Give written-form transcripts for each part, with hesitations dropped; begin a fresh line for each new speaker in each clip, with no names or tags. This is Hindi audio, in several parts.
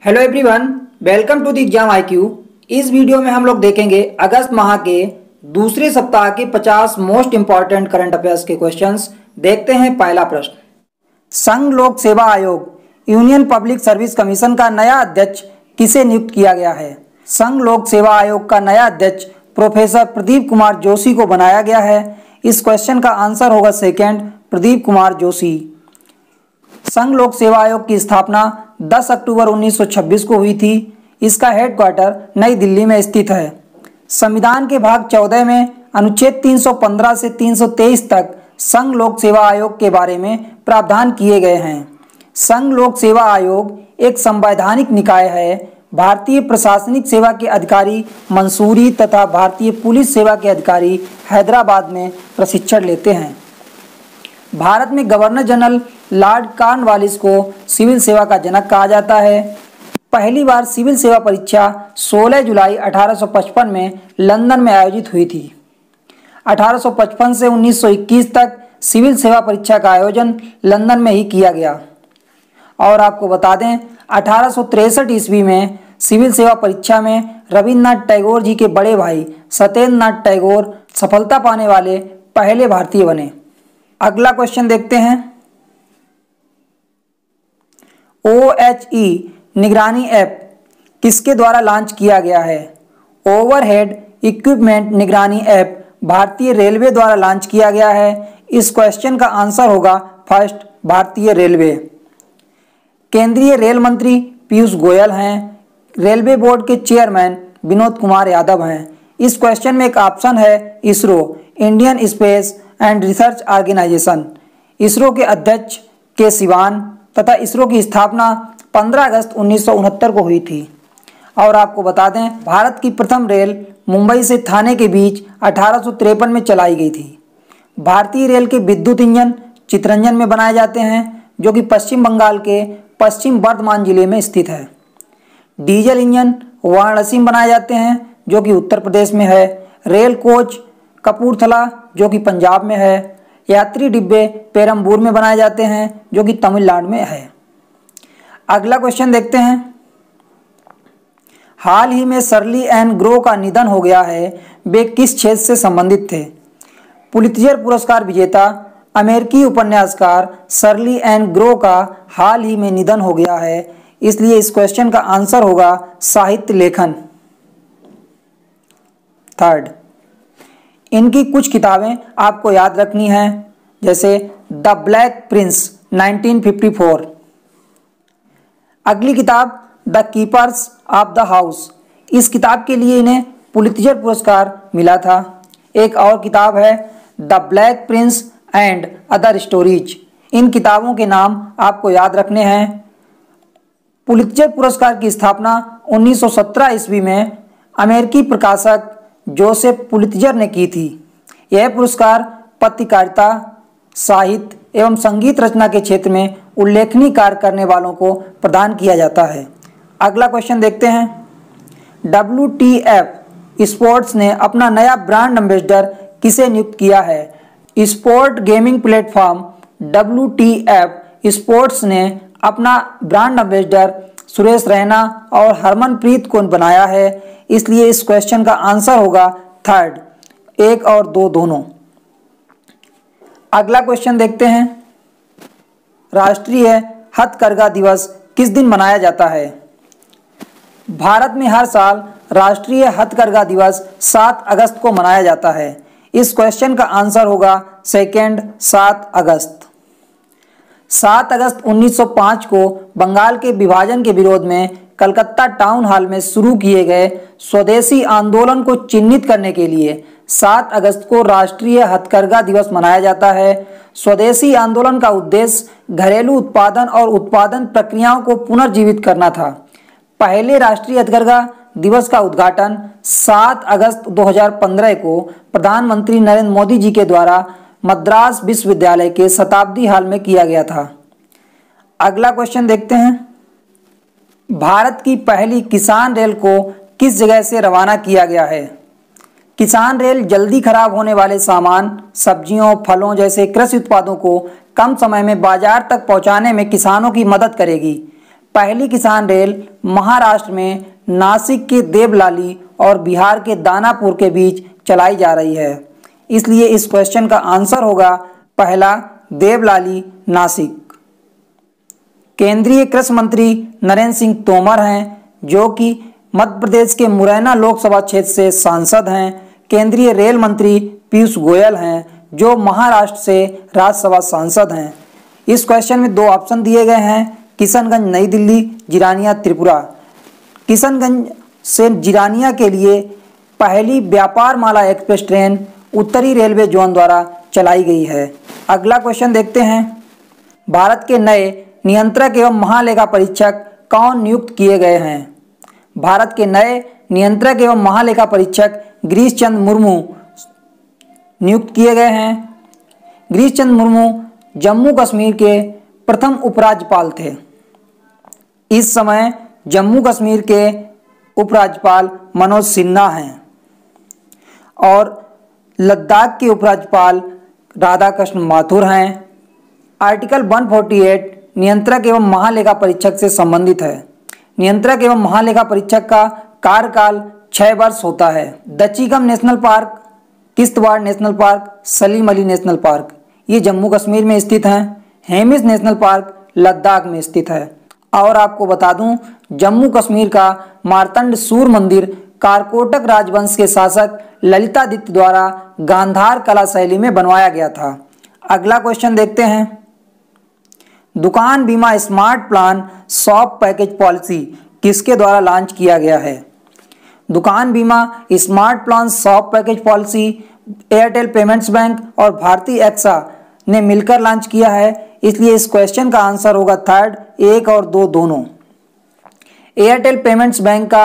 Hello everyone, welcome to the exam IQ। इस वीडियो में हम लोग देखेंगे अगस्त माह के दूसरे सप्ताह के 50 मोस्ट इंपॉर्टेंट करंट अफेयर्स के क्वेश्चंस। देखते हैं पहला प्रश्न। संघ लोक सेवा आयोग यूनियन पब्लिक सर्विस कमीशन का नया अध्यक्ष किसे नियुक्त किया गया है? संघ लोक सेवा आयोग का नया अध्यक्ष प्रोफेसर प्रदीप कुमार जोशी को बनाया गया है। इस क्वेश्चन का आंसर होगा सेकेंड, प्रदीप कुमार जोशी। संघ लोक सेवा आयोग की स्थापना 10 अक्टूबर 1926 को हुई थी। इसका हेडक्वार्टर नई दिल्ली में स्थित है। संविधान के भाग 14 में अनुच्छेद 315 से 323 तक संघ लोक सेवा आयोग के बारे में प्रावधान किए गए हैं। संघ लोक सेवा आयोग एक संवैधानिक निकाय है। भारतीय प्रशासनिक सेवा के अधिकारी मंसूरी तथा भारतीय पुलिस सेवा के अधिकारी हैदराबाद में प्रशिक्षण लेते हैं। भारत में गवर्नर जनरल लॉर्ड कॉर्नवालिस को सिविल सेवा का जनक कहा जाता है। पहली बार सिविल सेवा परीक्षा 16 जुलाई 1855 में लंदन में आयोजित हुई थी। 1855 से 1921 तक सिविल सेवा परीक्षा का आयोजन लंदन में ही किया गया। और आपको बता दें, 1863 ईस्वी में सिविल सेवा परीक्षा में रविन्द्रनाथ टैगोर जी के बड़े भाई सत्येंद्र नाथ टैगोर सफलता पाने वाले पहले भारतीय बने। अगला क्वेश्चन देखते हैं। OHE निगरानी ऐप किसके द्वारा लॉन्च किया गया है? ओवरहेड इक्विपमेंट निगरानी ऐप भारतीय रेलवे द्वारा लॉन्च किया गया है। इस क्वेश्चन का आंसर होगा फर्स्ट, भारतीय रेलवे। केंद्रीय रेल मंत्री पीयूष गोयल हैं। रेलवे बोर्ड के चेयरमैन विनोद कुमार यादव हैं। इस क्वेश्चन में एक ऑप्शन है ISRO, Indian space and research organisation. ISRO के अध्यक्ष के सिवान तथा इसरो की स्थापना 15 अगस्त 1969 को हुई थी। और आपको बता दें, भारत की प्रथम रेल मुंबई से थाने के बीच 1853 में चलाई गई थी। भारतीय रेल के विद्युत इंजन चितरंजन में बनाए जाते हैं, जो कि पश्चिम बंगाल के पश्चिम बर्धमान जिले में स्थित है। डीजल इंजन वाराणसी में बनाए जाते हैं, जो कि उत्तर प्रदेश में है। रेल कोच कपूरथला, जो कि पंजाब में है। यात्री डिब्बे पेरम्बूर में बनाए जाते हैं, जो कि तमिलनाडु में है। अगला क्वेश्चन देखते हैं। हाल ही में शर्ली एन ग्रो का निधन हो गया है। वे किस क्षेत्र से संबंधित थे? पुलित्जर पुरस्कार विजेता अमेरिकी उपन्यासकार शर्ली एन ग्रो का हाल ही में निधन हो गया है। इसलिए इस क्वेश्चन का आंसर होगा साहित्य लेखन। थर्ड, इनकी कुछ किताबें आपको याद रखनी हैं, जैसे द ब्लैक प्रिंस 1954। अगली किताब the keepers of the house. इस किताब के लिए इन्हें पुलित्जर पुरस्कार मिला था। एक और किताब है the black prince and other stories. इन किताबों के नाम आपको याद रखने हैं। पुलित्जर पुरस्कार की स्थापना 1917 ईस्वी में अमेरिकी प्रकाशक जोसेफ पुलित्जर ने की थी। यह पुरस्कार पत्रकारिता, साहित्य एवं संगीत रचना के क्षेत्र में उल्लेखनीय कार्य करने वालों को प्रदान किया जाता है। अगला क्वेश्चन देखते हैं। WTF स्पोर्ट्स ने अपना नया ब्रांड एम्बेसडर किसे नियुक्त किया है? Sport gaming platform WTF sports ने अपना ब्रांड एम्बेसडर सुरेश रैना और हरमनप्रीत को बनाया है। इसलिए इस क्वेश्चन का आंसर होगा थर्ड, 1 और 2 दोनों। अगला क्वेश्चन देखते हैं। राष्ट्रीय हथकरघा दिवस किस दिन मनाया जाता है? भारत में हर साल राष्ट्रीय हथकरघा दिवस 7 अगस्त को मनाया जाता है। इस क्वेश्चन का आंसर होगा सेकेंड, 7 अगस्त। 7 अगस्त 1905 को बंगाल के विभाजन के विरोध में कलकत्ता टाउन हॉल में शुरू किए गए स्वदेशी आंदोलन को चिन्हित करने के लिए 7 अगस्त को राष्ट्रीय हथकरघा दिवस मनाया जाता है। स्वदेशी आंदोलन का उद्देश्य घरेलू उत्पादन और उत्पादन प्रक्रियाओं को पुनर्जीवित करना था। पहले राष्ट्रीय हथकरघा दिवस का उद्घाटन 7 अगस्त 2015 को प्रधानमंत्री नरेंद्र मोदी जी के द्वारा मद्रास विश्वविद्यालय के शताब्दी हॉल में किया गया था। अगला क्वेश्चन देखते हैं। भारत की पहली किसान रेल को किस जगह से रवाना किया गया है? किसान रेल जल्दी खराब होने वाले सामान, सब्जियों, फलों जैसे कृषि उत्पादों को कम समय में बाजार तक पहुंचाने में किसानों की मदद करेगी। पहली किसान रेल महाराष्ट्र में नासिक के देवलाली और बिहार के दानापुर के बीच चलाई जा रही है, इसलिए इस क्वेश्चन का आंसर होगा पहला देवलाली नासिक। केंद्रीय कृषि मंत्री नरेंद्र सिंह तोमर हैं, जो कि मध्य प्रदेश के मुरैना लोकसभा क्षेत्र से सांसद हैं। केंद्रीय रेल मंत्री पीयूष गोयल हैं, जो महाराष्ट्र से राज्यसभा सांसद हैं। इस क्वेश्चन में दो ऑप्शन दिए गए हैं, किशनगंज नई दिल्ली, जिरानिया त्रिपुरा। किशनगंज से जिरानिया के लिए पहली व्यापार माला एक्सप्रेस ट्रेन उत्तरी रेलवे जोन द्वारा चलाई गई है। अगला क्वेश्चन देखते हैं, भारत के नए नियंत्रक एवं महालेखा परीक्षक कौन नियुक्त किए गए हैं? भारत के नए नियंत्रक एवं महालेखा परीक्षक गिरीश चंद्र मुर्मू नियुक्त किए गए हैं। गिरीश चंद्र मुर्मू जम्मू कश्मीर के प्रथम उपराज्यपाल थे। इस समय जम्मू कश्मीर के उपराज्यपाल मनोज सिन्हा हैं और लद्दाख के उपराज्यपाल राधाकृष्ण माथुर हैं। आर्टिकल 148 नियंत्रक एवं महालेखा परीक्षक से संबंधित है। नियंत्रक एवं महालेखा परीक्षक का कार्यकाल 6 वर्ष होता है। Dachigam national park, Kishtwar national park, Salim Ali national park ये जम्मू कश्मीर में स्थित हैं। हेमिस नेशनल पार्क लद्दाख में स्थित है। और आपको बता दूं, जम्मू कश्मीर का मार्तंड सूर मंदिर कारकोटक राजवंश के शासक ललितादित्य द्वारा गांधार कला शैली में बनवाया गया था। अगला क्वेश्चन देखते हैं, दुकान बीमा smart plan shop package policy किसके द्वारा लॉन्च किया गया है? दुकान बीमा smart plan shop package policy Airtel payments bank और भारतीय एक्सा ने मिलकर लॉन्च किया है, इसलिए इस क्वेश्चन का आंसर होगा थर्ड, 1 और 2 दोनों। एयरटेल पेमेंट्स बैंक का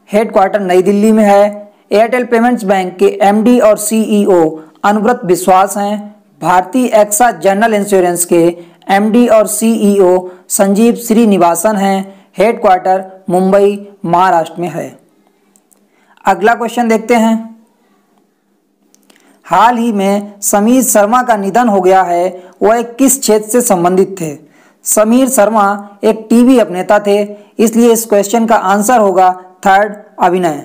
हेडक्वार्टर नई दिल्ली में है। एयरटेल पेमेंट्स बैंक के एमडी और सीईओ अनुव्रत विश्वास हैं। भारतीय एक्सा जनरल इंश्योरेंस के एमडी और सीईओ संजीव श्रीनिवासन हैं। हेडक्वार्टर मुंबई महाराष्ट्र में है। अगला क्वेश्चन देखते हैं, हाल ही में समीर शर्मा का निधन हो गया है, वह किस क्षेत्र से संबंधित थे? समीर शर्मा एक टीवी अभिनेता थे, इसलिए इस क्वेश्चन का आंसर होगा थर्ड, अभिनय।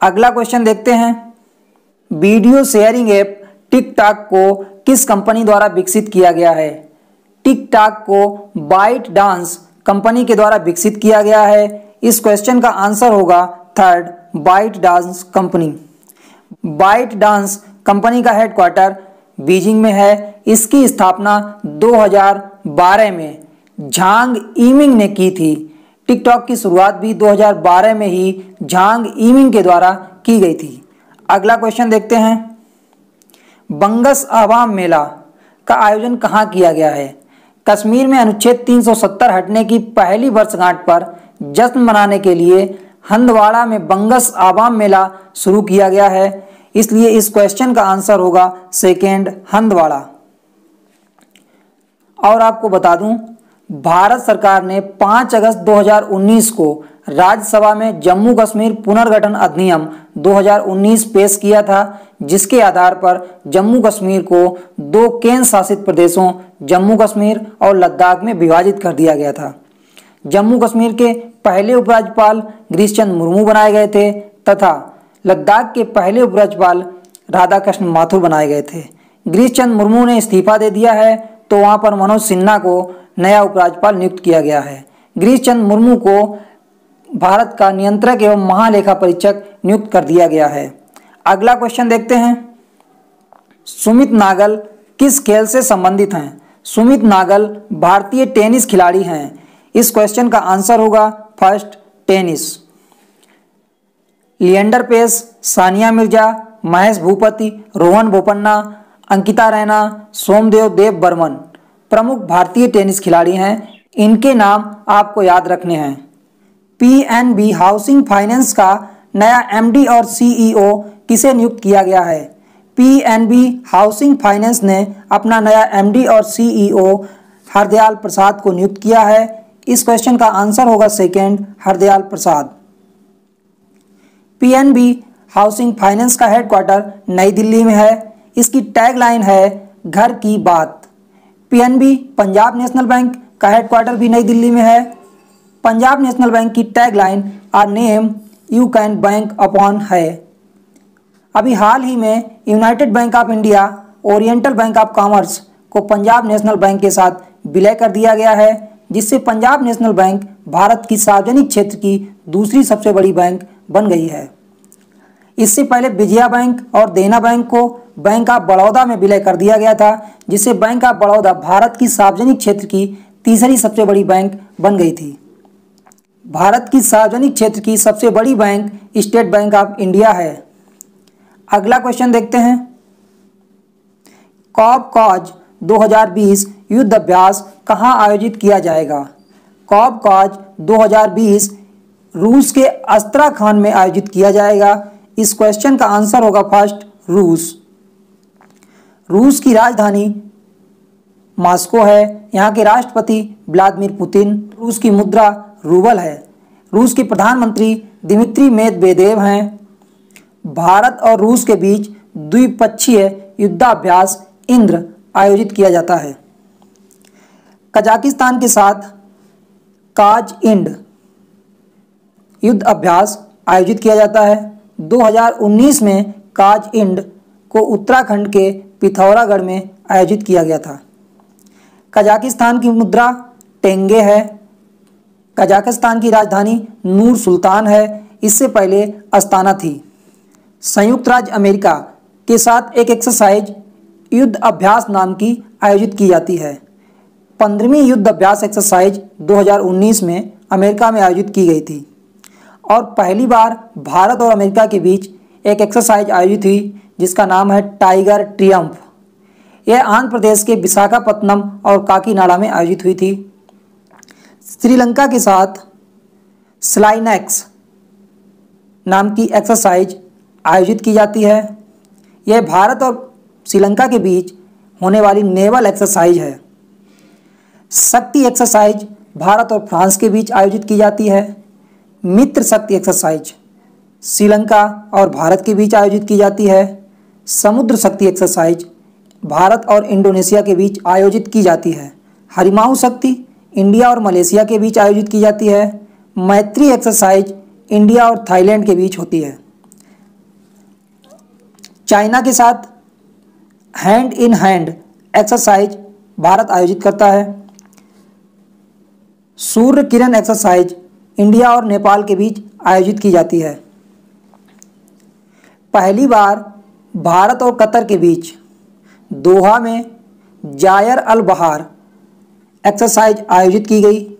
अगला क्वेश्चन देखते हैं, वीडियो शेयरिंग ऐप टिकटॉक को किस कंपनी द्वारा विकसित किया गया है? टिकटॉक को बाइट डांस कंपनी के द्वारा विकसित किया गया है। इस क्वेश्चन का आंसर होगा third, ByteDance company. ByteDance company का हेडक्वार्टर बीजिंग में है। इसकी स्थापना 2012 में झांग इमिंग ने की थी। टिकटॉक की शुरुआत भी 2012 में ही झांग इमिंग के द्वारा की गई थी। अगला क्वेश्चन देखते हैं, बंगस आवाम मेला का आयोजन कहाँ किया गया है? कश्मीर में अनुच्छेद 370 हटने की पहली वर्षगांठ पर जश्न मनाने के लिए हंदवाड़ा में बंगस आवाम मेला शुरू किया गया है, इसलिए इस क्वेश्चन का आंसर होगा सेकेंड, हंदवाड़ा। और आपको बता दूं, भारत सरकार ने 5 अगस्त 2019 को राज्यसभा में जम्मू कश्मीर पुनर्गठन अधिनियम 2019 पेश किया था, जिसके आधार पर जम्मू कश्मीर को 2 केंद्र शासित प्रदेशों जम्मू कश्मीर और लद्दाख में विभाजित कर दिया गया था। जम्मू कश्मीर के पहले उपराज्यपाल गिरीश चंद्र मुर्मू बनाए गए थे तथा लद्दाख के पहले उपराज्यपाल राधाकृष्ण माथुर बनाए गए थे। गिरीश चंद्र मुर्मू ने इस्तीफा दे दिया है, तो वहां पर मनोज सिन्हा को नया उपराज्यपाल नियुक्त किया गया है। गिरीश चंद्र मुर्मू को भारत का नियंत्रक एवं महालेखा परीक्षक नियुक्त कर दिया गया है। अगला क्वेश्चन देखते हैं, सुमित नागल किस खेल से संबंधित हैं? सुमित नागल भारतीय टेनिस खिलाड़ी हैं। इस क्वेश्चन का आंसर होगा फर्स्ट, टेनिस। लिएंडर पेस, सानिया मिर्जा, महेश भूपति, रोहन बोपन्ना, अंकिता रैना, सोमदेव देव बर्मन प्रमुख भारतीय टेनिस खिलाड़ी हैं। इनके नाम आपको याद रखने हैं। पीएनबी हाउसिंग फाइनेंस का नया एमडी और सीईओ किसे नियुक्त किया गया है? पीएनबी हाउसिंग फाइनेंस ने अपना नया एमडी और सीईओ हरदयाल प्रसाद को नियुक्त किया है। इस क्वेश्चन का आंसर होगा सेकेंड, हरदयाल प्रसाद। पीएनबी हाउसिंग फाइनेंस का हेडक्वार्टर नई दिल्ली में है। इसकी टैगलाइन है घर की बात। पीएनबी पंजाब नेशनल बैंक का हेडक्वार्टर भी नई दिल्ली में है। पंजाब नेशनल बैंक की tagline "a name you can bank upon" है। अभी हाल ही में United bank of India, oriental bank of commerce को पंजाब नेशनल बैंक के साथ विलय कर दिया गया है, जिससे पंजाब नेशनल बैंक भारत की सार्वजनिक क्षेत्र की दूसरी सबसे बड़ी बैंक बन गई है। इससे पहले विजया बैंक और देना बैंक को बैंक ऑफ बड़ौदा में विलय कर दिया गया था, जिससे बैंक ऑफ बड़ौदा भारत की सार्वजनिक क्षेत्र की तीसरी सबसे बड़ी बैंक बन गई थी। भारत की सार्वजनिक क्षेत्र की सबसे बड़ी bank state bank of India है। अगला क्वेश्चन देखते हैं। कॉब-कॉज 2020 युद्ध अभ्यास कहाँ आयोजित किया जाएगा? कॉब-कॉज 2020 रूस के अस्त्राखान में आयोजित किया जाएगा। इस क्वेश्चन का आंसर होगा फर्स्ट रूस। रूस की राजधानी मॉस्को है। यहाँ के राष्ट्रपति व्लादिमीर पुतिन। रूस की मुद्रा रूबल है। रूस के प्रधानमंत्री दिमित्री मेदवेदेव हैं। भारत और रूस के बीच द्विपक्षीय युद्धाभ्यास इंद्र आयोजित किया जाता है। कजाकिस्तान के साथ काज-इंड युद्ध अभ्यास आयोजित किया जाता है। 2019 में काज-इंड को उत्तराखंड के पिथौरागढ़ में आयोजित किया गया था। कजाकिस्तान की मुद्रा टेंगे है। कजाकिस्तान की राजधानी नूर सुल्तान है। इससे पहले अस्ताना थी। संयुक्त राज्य अमेरिका के साथ एक एक्सरसाइज युद्ध अभ्यास नाम की आयोजित की जाती है। 15वीं युद्ध अभ्यास एक्सरसाइज 2019 में अमेरिका में आयोजित की गई थी और पहली बार भारत और अमेरिका के बीच एक एक्सरसाइज आयोजित हुई जिसका नाम है टाइगर ट्रियम्फ। यह आंध्र प्रदेश के विशाखापत्तनम और काकीनाडा में आयोजित हुई थी। श्रीलंका के साथ स्लाइनेक्स नाम की एक्सरसाइज आयोजित की जाती है। यह भारत और श्रीलंका के बीच होने वाली नेवल एक्सरसाइज है। शक्ति एक्सरसाइज भारत और फ्रांस के बीच आयोजित की जाती है। मित्र शक्ति एक्सरसाइज श्रीलंका और भारत के बीच आयोजित की जाती है। समुद्र शक्ति एक्सरसाइज भारत और इंडोनेशिया के बीच आयोजित की जाती है। हरिमाऊ शक्ति इंडिया और मलेशिया के बीच आयोजित की जाती है। मैत्री एक्सरसाइज इंडिया और थाईलैंड के बीच होती है। चाइना के साथ hand in hand exercise Bharat आयोजित करता है। सूर्य किरण एक्सरसाइज इंडिया और नेपाल के बीच आयोजित की जाती है। पहली बार भारत और कतर के बीच दोहा में जायर अल बहार एक्सरसाइज आयोजित की गई।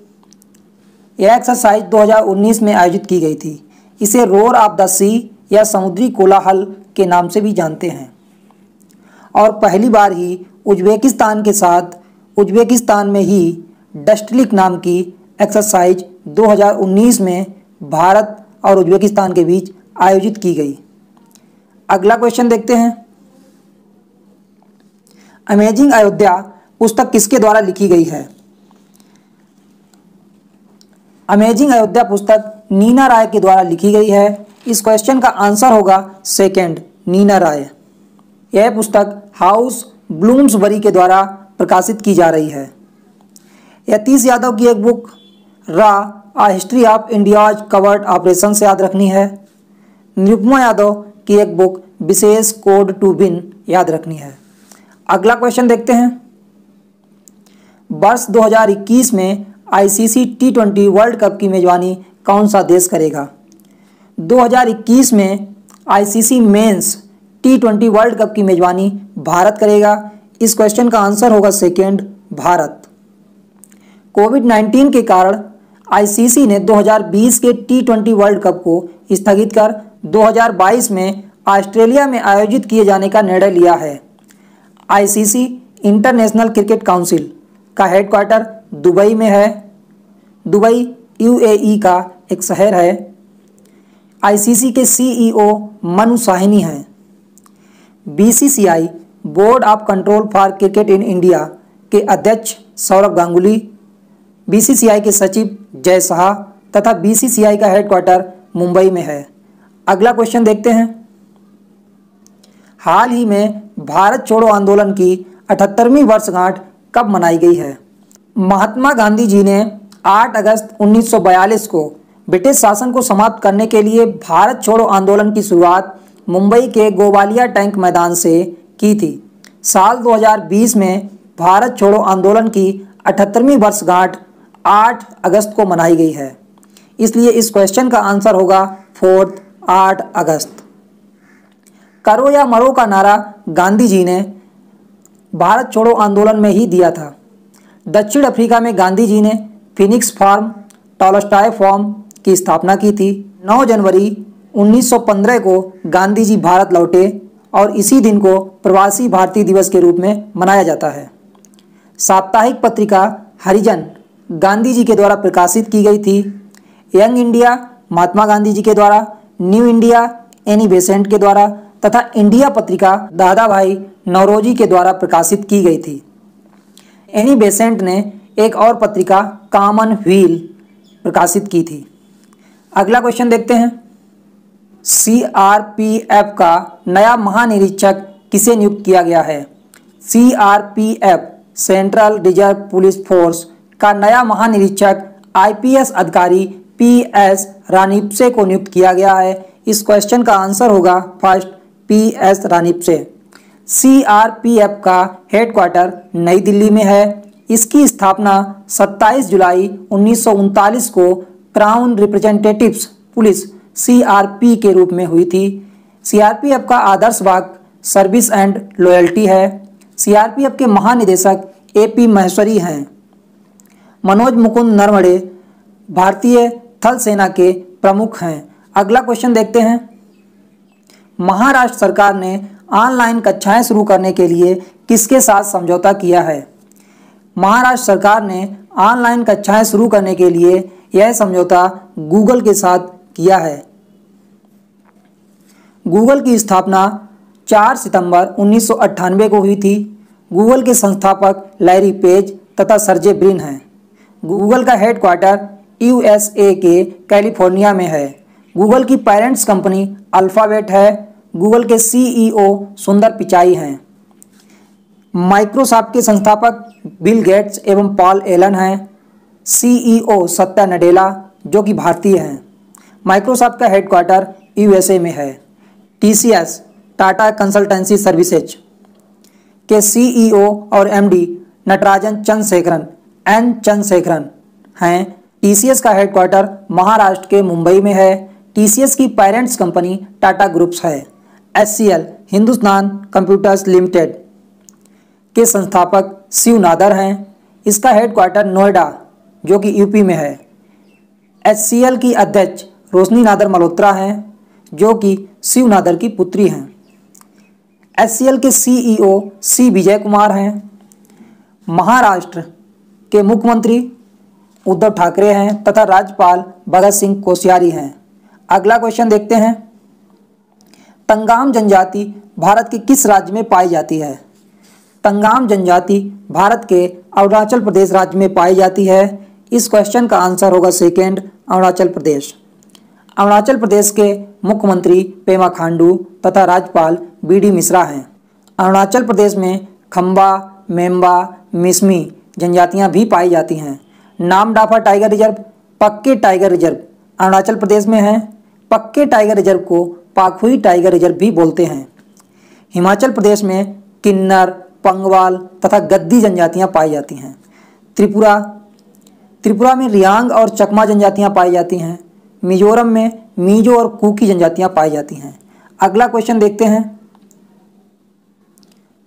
यह एक्सरसाइज 2019 में आयोजित की गई थी। इसे रोर ऑफ द सी या समुद्री कोलाहल के नाम से भी जानते हैं। और पहली बार ही उज्बेकिस्तान के साथ उज्बेकिस्तान में ही डस्टलिक नाम की एक्सरसाइज 2019 में भारत और उज्बेकिस्तान के बीच आयोजित की गई। अगला क्वेश्चन देखते हैं। अमेजिंग अयोध्या पुस्तक किसके द्वारा लिखी गई है? अमेजिंग अयोध्या पुस्तक नीना राय के द्वारा लिखी गई है। इस क्वेश्चन का आंसर होगा सेकंड, नीना राय। यह पुस्तक हाउस ब्लूम्सबरी के द्वारा प्रकाशित की जा रही है। यतीश यादव की एक बुक रा a history of India's covert operation से याद रखनी है। निरुपमा यादव की एक book Vishesh code to win याद रखनी है। अगला क्वेश्चन देखते हैं। वर्ष 2021 में आईसीसी T20 वर्ल्ड कप की मेजबानी कौन सा देश करेगा? 2021 में ICC men's T20 world cup की मेजबानी भारत करेगा। इस क्वेश्चन का आंसर होगा सेकेंड, भारत। कोविड-19 के कारण आईसीसी ने 2020 के T20 वर्ल्ड कप को स्थगित कर 2022 में ऑस्ट्रेलिया में आयोजित किए जाने का निर्णय लिया है। आईसीसी इंटरनेशनल क्रिकेट काउंसिल का हेडक्वार्टर दुबई में है। दुबई यूएई का एक शहर है। आईसीसी के सीईओ मनु साहनी हैं। BCCI board of control for cricket in India के अध्यक्ष सौरभ गांगुली, बीसीसीआई के सचिव जय शाह तथा बीसीसीआई का हेडक्वार्टर मुंबई में है। अगला क्वेश्चन देखते हैं। हाल ही में भारत छोड़ो आंदोलन की 78वीं वर्षगांठ कब मनाई गई है? महात्मा गांधी जी ने 8 अगस्त 1942 को ब्रिटिश शासन को समाप्त करने के लिए भारत छोड़ो आंदोलन की शुरुआत मुंबई के गोवालिया टैंक मैदान से की थी। साल 2020 में भारत छोड़ो आंदोलन की 78वीं वर्षगांठ 8 अगस्त को मनाई गई है, इसलिए इस क्वेश्चन का आंसर होगा 8 अगस्त। करो या मरो का नारा गांधी जी ने भारत छोड़ो आंदोलन में ही दिया था। दक्षिण अफ्रीका में गांधी जी ने फिनिक्स फार्म टॉलस्टॉय फार्म की स्थापना की थी। 9 जनवरी 1915 को गांधी जी भारत लौटे और इसी दिन को प्रवासी भारतीय दिवस के रूप में मनाया जाता है। साप्ताहिक पत्रिका हरिजन गांधी जी के द्वारा प्रकाशित की गई थी। यंग इंडिया महात्मा गांधी जी के द्वारा, न्यू इंडिया एनी बेसेंट के द्वारा तथा इंडिया पत्रिका दादा भाई नौरोजी के द्वारा प्रकाशित की गई थी। एनी बेसेंट ने एक और पत्रिका कॉमनवेल्थ प्रकाशित की थी। अगला क्वेश्चन देखते हैं। सीआरपीएफ का नया महानिरीक्षक किसे नियुक्त किया गया है? CRPF central reserve police force का नया महानिरीक्षक आईपीएस अधिकारी पीएस रानीपसे को नियुक्त किया गया है। इस क्वेश्चन का आंसर होगा फर्स्ट पीएस रानीपसे। सीआरपीएफ का हेडक्वार्टर नई दिल्ली में है। इसकी स्थापना 27 जुलाई 1939 को क्राउन रिप्रेजेंटेटिव्स पुलिस सीआरपी के रूप में हुई थी। सीआरपीएफ का आदर्श वाक्य सर्विस एंड लॉयल्टी है। सीआरपीएफ के महानिदेशक एपी महेश्वरी हैं। मनोज मुकुंद नरवणे भारतीय थल सेना के प्रमुख हैं। अगला क्वेश्चन देखते हैं। महाराष्ट्र सरकार ने ऑनलाइन कक्षाएं शुरू करने के लिए किसके साथ समझौता किया है? महाराष्ट्र सरकार ने ऑनलाइन कक्षाएं शुरू करने के लिए यह समझौता गूगल के साथ किया है। गूगल की स्थापना 4 सितंबर 1998 को हुई थी। गूगल के संस्थापक लैरी पेज तथा सर्जे ब्रिन हैं। गूगल का हेडक्वार्टर यूएसए के कैलिफोर्निया में है। गूगल की पेरेंट्स कंपनी अल्फाबेट है। गूगल के सीईओ सुंदर पिचाई हैं। माइक्रोसॉफ्ट के संस्थापक बिल गेट्स एवं पॉल एलन हैं। सीईओ सत्या नडेला जो कि भारतीय हैं। माइक्रोसॉफ्ट का हेडक्वार्टर यूएसए में है। टीसीएस टाटा कंसल्टेंसी सर्विसेज के सीईओ और एमडी नटराजन चंद्रशेखरन हैं। टीसीएस का हेडक्वार्टर महाराष्ट्र के मुंबई में है। टीसीएस की पेरेंट्स कंपनी टाटा ग्रुप्स है। एचसीएल हिंदुस्तान कंप्यूटर्स लिमिटेड के संस्थापक शिव नादर हैं। इसका हेडक्वार्टर नोएडा जो कि यूपी में है। एचसीएल की अध्यक्ष रोशनी नादर मल्होत्रा हैं जो कि शिव नादर की पुत्री हैं। एचसीएल के सीईओ सी विजय कुमार हैं। महाराष्ट्र के मुख्यमंत्री उद्धव ठाकरे हैं तथा राज्यपाल भगत सिंह कोश्यारी हैं। अगला क्वेश्चन देखते हैं। तंगाम जनजाति भारत के किस राज्य में पाई जाती है? तंगाम जनजाति भारत के अरुणाचल प्रदेश राज्य में पाई जाती है। इस क्वेश्चन का आंसर होगा सेकेंड अरुणाचल प्रदेश। अरुणाचल प्रदेश के मुख्यमंत्री पेमा खांडू तथा राज्यपाल बीडी मिश्रा हैं। अरुणाचल प्रदेश में खम्बा, मेम्बा, मिसमी जनजातियां भी पाई जाती हैं। नामदाफा टाइगर रिजर्व, पक्के टाइगर रिजर्व अरुणाचल प्रदेश में है। पक्के टाइगर रिजर्व को पाखुई टाइगर रिजर्व भी बोलते हैं। हिमाचल प्रदेश में किन्नर, पंगवाल तथा गद्दी जनजातियां पाई जाती हैं। त्रिपुरा में रियांग और चकमा जनजातियां पाई जाती हैं। मिजोरम में मिजो और कुकी जनजातियां पाई जाती हैं। अगला क्वेश्चन देखते हैं।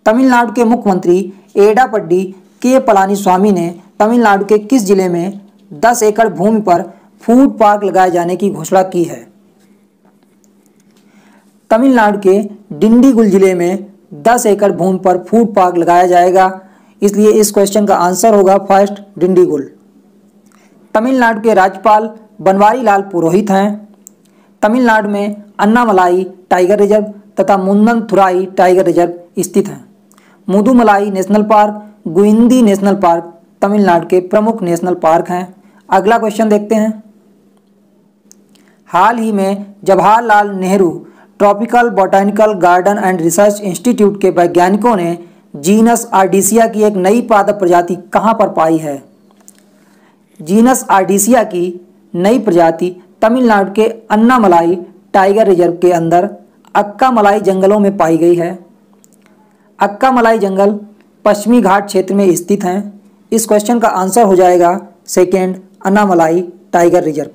तमिलनाडु के मुख्यमंत्री एडापड्डी के पलानीस्वामी ने तमिलनाडु के किस जिले में 10 एकड़ भूमि पर फूड पार्क लगाए जाने की घोषणा की है? तमिलनाडु के डिंडीगुल जिले में 10 एकड़ भूमि पर फूड पार्क लगाया जाएगा, इसलिए इस क्वेश्चन का आंसर होगा फर्स्ट डिंडीगुल। तमिलनाडु के राज्यपाल बनवारी लाल पुरोहित हैं। तमिलनाडु में अन्नामलाई टाइगर रिजर्व तथा मुन्ननथुराई टाइगर रिजर्व स्थित हैं। Mudumalai national park, Guindy national park Tamil Nadu के प्रमुख नेशनल पार्क हैं। अगला क्वेश्चन देखते हैं। हाल ही में Jawaharlal Nehru tropical botanical garden and research institute के वैज्ञानिकों ने जीनस आर्डिसिया की एक नई पादप प्रजाति कहां पर पाई है? जीनस आर्डिसिया की नई प्रजाति तमिलनाडु के अन्नामलाई टाइगर रिजर्व के अंदर अक्कामलाई जंगलों में पाई गई है। अक्कामलाई जंगल पश्चिमी घाट क्षेत्र में स्थित हैं। इस क्वेश्चन का आंसर हो जाएगा second, Annamalai tiger reserve.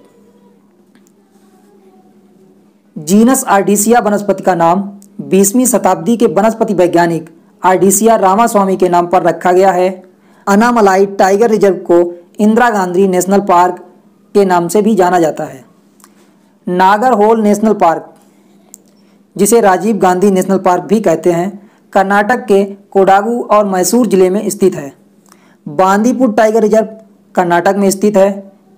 Genus ardisia वनस्पति का नाम 20वीं शताब्दी के वनस्पति वैज्ञानिक आर्डिसिया रामास्वामी के नाम पर रखा गया है। अन्नामलाई टाइगर रिजर्व को इंदिरा गांधी नेशनल पार्क के नाम से भी जाना जाता है। नागरहोल नेशनल पार्क, जिसे राजीव गांधी नेशनल पार्क भी कहते हैं, कर्नाटक के कोडागु और मैसूर जिले में स्थित है। बांदीपुर टाइगर रिजर्व कर्नाटक में स्थित है।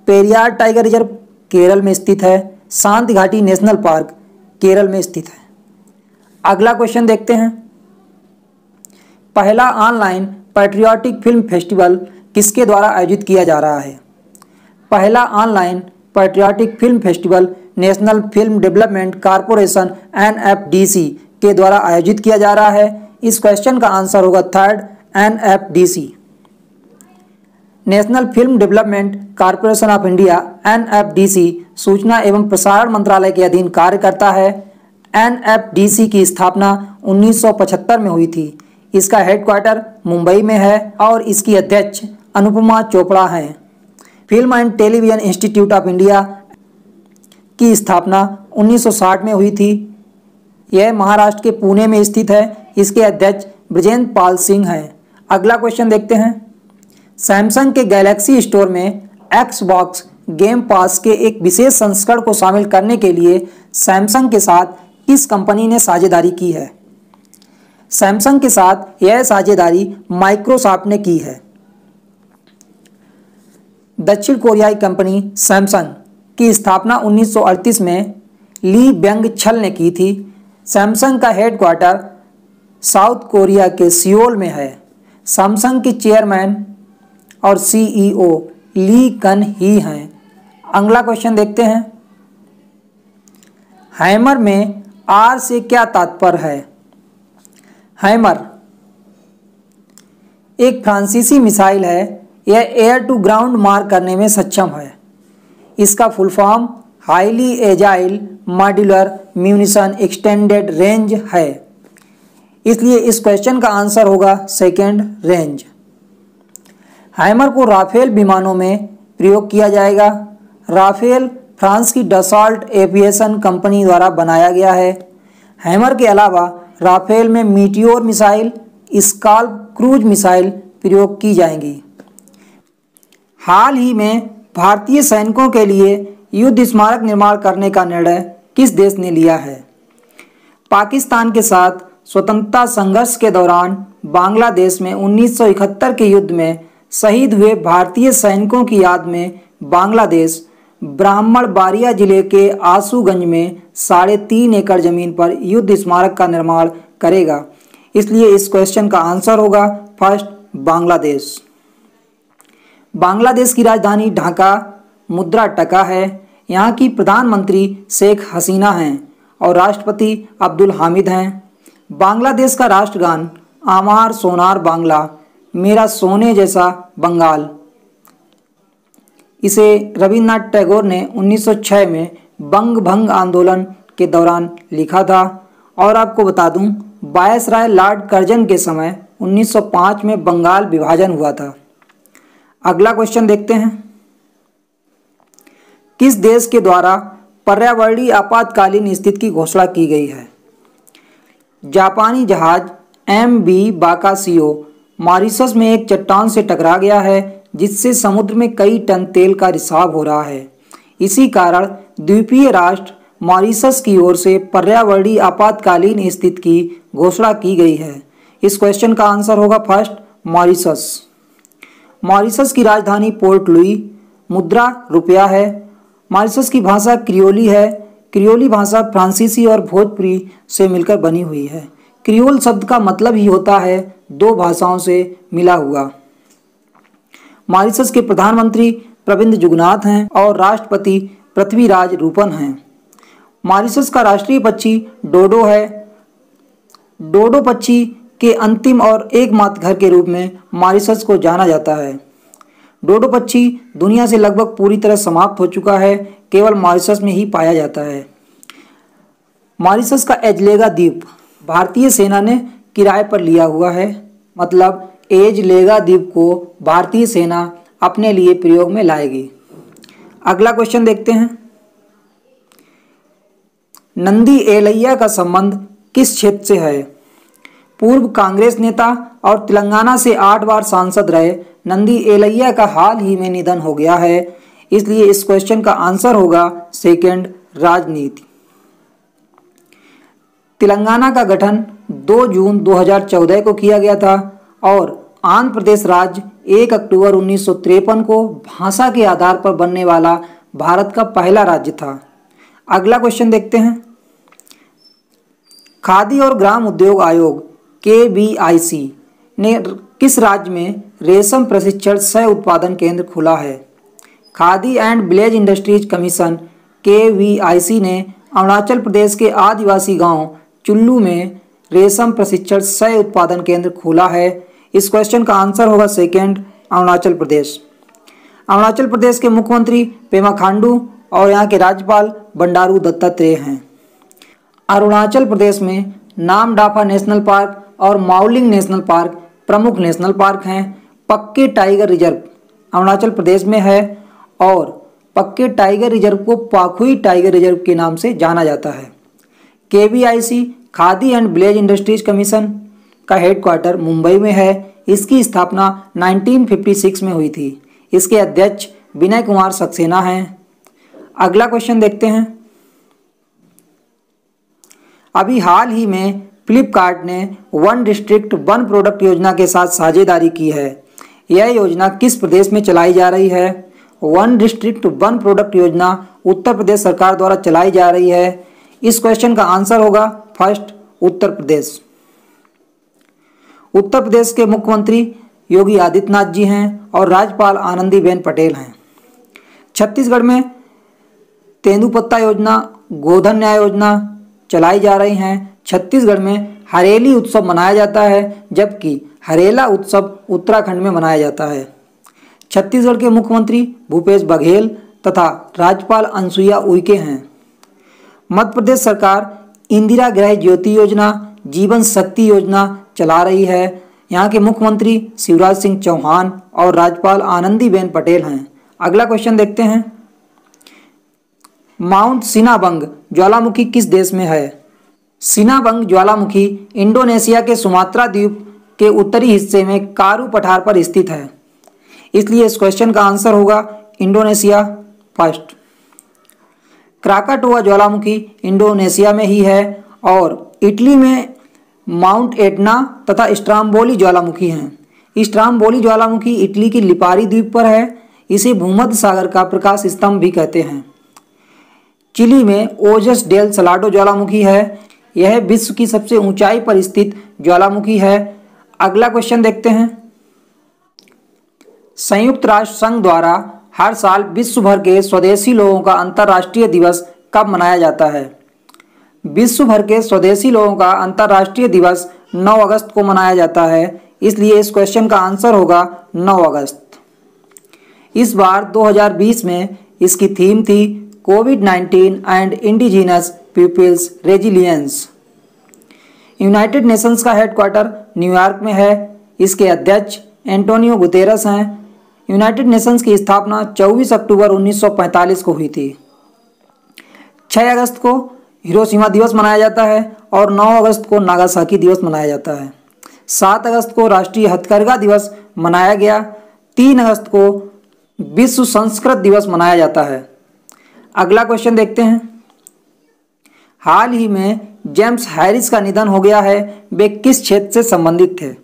पेरियार टाइगर रिजर्व केरल में स्थित है। शांति घाटी नेशनल पार्क केरल में स्थित है। अगला क्वेश्चन देखते हैं। पहला ऑनलाइन पैट्रियोटिक फिल्म फेस्टिवल किसके द्वारा आयोजित किया जा रहा है? पहला online patriotic film festival national film development corporation NFDC के द्वारा आयोजित किया जा रहा है। इस क्वेश्चन का आंसर होगा third, NFDC। National film development corporation of India NFDC सूचना एवं प्रसारण मंत्रालय के अधीन कार्य करता है। NFDC की स्थापना 1975 में हुई थी। इसका हेडक्वार्टर मुंबई में है और इसकी अध्यक्ष अनुपमा चोपड़ा हैं। Film and television institute of India की स्थापना 1960 में हुई थी। यह महाराष्ट्र के पुणे में स्थित है। इसके अध्यक्ष ब्रजेंद्र पाल सिंह हैं। अगला क्वेश्चन देखते हैं। सैमसंग के गैलेक्सी स्टोर में Xbox गेम पास के एक विशेष संस्करण को शामिल करने के लिए सैमसंग के साथ किस कंपनी ने साझेदारी की है? सैमसंग के साथ यह साझेदारी माइक्रोसॉफ्ट ने की है। दक्षिण कोरियाई कंपनी सैमसंग की स्थापना 1938 में ली ब्यंग छल ने की थी। सैमसंग का हेडक्वार्टर साउथ कोरिया के सियोल में है। सैमसंग के चेयरमैन और CEO ली कन ही हैं। अगला क्वेश्चन देखते हैं। हैमर में R से क्या तात्पर्य है? हैमर एक फ्रांसीसी मिसाइल है। यह एयर टू ग्राउंड मार करने में सक्षम है। इसका full form highly agile modular munition extended range है। इसलिए इस क्वेश्चन का आंसर होगा सेकेंड, रेंज। हैमर को राफेल विमानों में प्रयोग किया जाएगा। राफेल फ्रांस की डसॉल्ट एविएशन कंपनी द्वारा बनाया गया है। हैमर के अलावा राफेल में meteor missile, scalp cruise missile प्रयोग की जाएंगी। हाल ही में भारतीय सैनिकों के लिए युद्ध स्मारक निर्माण करने का निर्णय किस देश ने लिया है? पाकिस्तान के साथ स्वतंत्रता संघर्ष के दौरान बांग्लादेश में 1971 के युद्ध में शहीद हुए भारतीय सैनिकों की याद में बांग्लादेश ब्राह्मणबाड़िया जिले के आशुगंज में 3.5 एकड़ जमीन पर युद्ध स्मारक का निर्माण करेगा। इसलिए इस क्वेश्चन का आंसर होगा फर्स्ट, बांग्लादेश। बांग्लादेश की राजधानी ढाका, मुद्रा टका है। यहाँ की प्रधानमंत्री शेख हसीना हैं और राष्ट्रपति अब्दुल हामिद हैं। बांग्लादेश का राष्ट्रगान आमार सोनार बांग्ला, मेरा सोने जैसा बंगाल, इसे रविन्द्रनाथ टैगोर ने 1906 में बंग भंग आंदोलन के दौरान लिखा था। और आपको बता दूं, वायसराय लॉर्ड कर्जन के समय 1905 में बंगाल विभाजन हुआ था। अगला क्वेश्चन देखते हैं। किस देश के द्वारा पर्यावरणीय आपातकालीन स्थिति की घोषणा की गई है? जापानी जहाज MV बाकासियो मॉरिशस में एक चट्टान से टकरा गया है, जिससे समुद्र में कई टन तेल का रिसाव हो रहा है। इसी कारण द्वीपीय राष्ट्र मॉरिशस की ओर से पर्यावरणीय आपातकालीन स्थिति की घोषणा की गई है। इस क्वेश्चन का आंसर होगा फर्स्ट, मॉरिशस। मॉरिशस की राजधानी पोर्ट लुई, मुद्रा रुपया है। मॉरिशस की भाषा क्रियोली है। क्रियोली भाषा फ्रांसीसी और भोजपुरी से मिलकर बनी हुई है। क्रियोल शब्द का मतलब ही होता है दो भाषाओं से मिला हुआ। मॉरिशस के प्रधानमंत्री प्रविंद जुगनाथ हैं और राष्ट्रपति पृथ्वीराज रूपन हैं। मॉरिशस का राष्ट्रीय पक्षी डोडो है। डोडो पक्षी के अंतिम और एकमात्र घर के रूप में मॉरिशस को जाना जाता है। डोडो पक्षी दुनिया से लगभग पूरी तरह समाप्त हो चुका है, केवल मॉरिशस में ही पाया जाता है। मॉरिशस का एजलेगा द्वीप भारतीय सेना ने किराए पर लिया हुआ है, मतलब एजलेगा द्वीप को भारतीय सेना अपने लिए प्रयोग में लाएगी। अगला क्वेश्चन देखते हैं। नंदी एलैया का संबंध किस क्षेत्र से है? पूर्व कांग्रेस नेता और तेलंगाना से 8 बार सांसद रहे नंदी एलैया का हाल ही में निधन हो गया है, इसलिए इस क्वेश्चन का आंसर होगा सेकंड, राजनीति। तेलंगाना का गठन 2 जून 2014 को किया गया था और आंध्र प्रदेश राज्य 1 अक्टूबर 1953 को भाषा के आधार पर बनने वाला भारत का पहला राज्य था। अगला क्वेश्चन देखते हैं। खादी और ग्राम उद्योग आयोग KVIC ने किस राज्य में रेशम प्रशिक्षण सह उत्पादन केंद्र खोला है? Khadi and village industries commission KVIC ने अरुणाचल प्रदेश के आदिवासी गांव चुल्लू में रेशम प्रशिक्षण सह उत्पादन केंद्र खोला है। इस क्वेश्चन का आंसर होगा सेकंड, अरुणाचल प्रदेश। अरुणाचल प्रदेश के मुख्यमंत्री पेमा खांडू और यहाँ के राज्यपाल बंडारू दत्तात्रेय हैं। अरुणाचल प्रदेश में नामडाफा नेशनल पार्क और माउलिंग नेशनल पार्क प्रमुख नेशनल पार्क हैं। पक्के टाइगर रिजर्व अरुणाचल प्रदेश में है और पक्के टाइगर रिजर्व को पाखुई टाइगर रिजर्व के नाम से जाना जाता है। KVIC khadi and village industries commission का हेडक्वार्टर मुंबई में है। इसकी स्थापना 1956 में हुई थी। इसके अध्यक्ष विनय कुमार सक्सेना हैं। अगला क्वेश्चन देखते हैं। अभी हाल ही में फ्लिपकार्ट ने वन डिस्ट्रिक्ट वन प्रोडक्ट योजना के साथ साझेदारी की है। यह योजना किस प्रदेश में चलाई जा रही है? वन डिस्ट्रिक्ट वन प्रोडक्ट योजना उत्तर प्रदेश सरकार द्वारा चलाई जा रही है। इस क्वेश्चन का आंसर होगा फर्स्ट, उत्तर प्रदेश। उत्तर प्रदेश के मुख्यमंत्री योगी आदित्यनाथ जी हैं और राज्यपाल आनंदीबेन पटेल हैं। छत्तीसगढ़ में तेंदुपत्ता योजना, गोधन न्याय योजना चलाई जा रही हैं। छत्तीसगढ़ में हरेली उत्सव मनाया जाता है, जबकि हरेला उत्सव उत्तराखंड में मनाया जाता है। छत्तीसगढ़ के मुख्यमंत्री भूपेश बघेल तथा राज्यपाल अनुसुईया उइके हैं। मध्य प्रदेश सरकार इंदिरा गृह ज्योति योजना, जीवन शक्ति योजना चला रही है। यहाँ के मुख्यमंत्री शिवराज सिंह चौहान और राज्यपाल आनंदीबेन पटेल हैं। अगला क्वेश्चन देखते हैं। माउंट सिनाबंग ज्वालामुखी किस देश में है? सिनाबंग ज्वालामुखी इंडोनेशिया के सुमात्रा द्वीप के उत्तरी हिस्से में कारू पठार पर स्थित है, इसलिए इस क्वेश्चन का आंसर होगा इंडोनेशिया, फर्स्ट। क्राकाटोआ ज्वालामुखी इंडोनेशिया में ही है और इटली में माउंट एटना तथा स्ट्राम्बोली ज्वालामुखी हैं। स्ट्राम्बोली ज्वालामुखी इटली की लिपारी द्वीप पर है। इसे भूमध्य सागर का प्रकाश स्तंभ भी कहते हैं। चिली में ओजस डेल सलाडो ज्वालामुखी है। यह विश्व की सबसे ऊंचाई पर स्थित ज्वालामुखी है। अगला क्वेश्चन देखते हैं। संयुक्त राष्ट्र संघ द्वारा हर साल विश्व भर के स्वदेशी लोगों का अंतर्राष्ट्रीय दिवस कब मनाया जाता है? विश्व भर के स्वदेशी लोगों का अंतर्राष्ट्रीय दिवस 9 अगस्त को मनाया जाता है, इसलिए इस क्वेश्चन का आंसर होगा 9 अगस्त। इस बार 2020 में इसकी थीम थी कोविड-19 and indigenous peoples resilience. United Nations का हेडक्वार्टर न्यूयॉर्क में है। इसके अध्यक्ष एंटोनियो गुतेरस हैं। यूनाइटेड नेशंस की स्थापना 24 अक्टूबर 1945 को हुई थी। 6 अगस्त को हिरोशिमा दिवस मनाया जाता है और 9 अगस्त को नागासाकी दिवस मनाया जाता है। 7 अगस्त को राष्ट्रीय हथकरघा दिवस मनाया गया। 3 अगस्त को विश्व संस्कृत दिवस मनाया जाता है। अगला क्वेश्चन देखते हैं। हाल ही में जेम्स हैरिस का निधन हो गया है। वे किस क्षेत्र से संबंधित थे?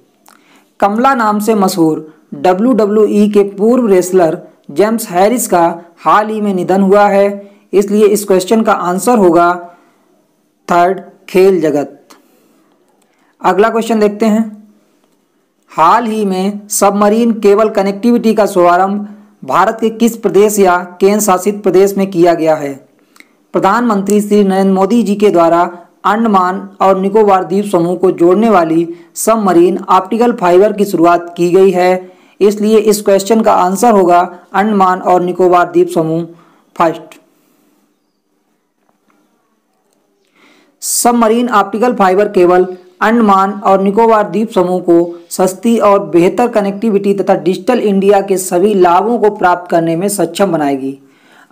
कमला नाम से मशहूर WWE के पूर्व रेसलर जेम्स हैरिस का हाल ही में निधन हुआ है, इसलिए इस क्वेश्चन का आंसर होगा थर्ड, खेल जगत। अगला क्वेश्चन देखते हैं। हाल ही में सबमरीन केबल कनेक्टिविटी का शुभारंभ भारत के किस प्रदेश या केंद्र शासित प्रदेश में किया गया है? प्रधानमंत्री श्री नरेंद्र मोदी जी के द्वारा अंडमान और निकोबार द्वीप समूह को जोड़ने वाली सबमरीन ऑप्टिकल फाइबर की शुरुआत की गई है। इसलिए इस क्वेश्चन का आंसर होगा अंडमान और निकोबार द्वीप समूह first. Submarine optical fibre cable Andaman और निकोबार द्वीप समूह को सस्ती और बेहतर कनेक्टिविटी तथा डिजिटल इंडिया के सभी लाभों को प्राप्त करने में सक्षम बनाएगी।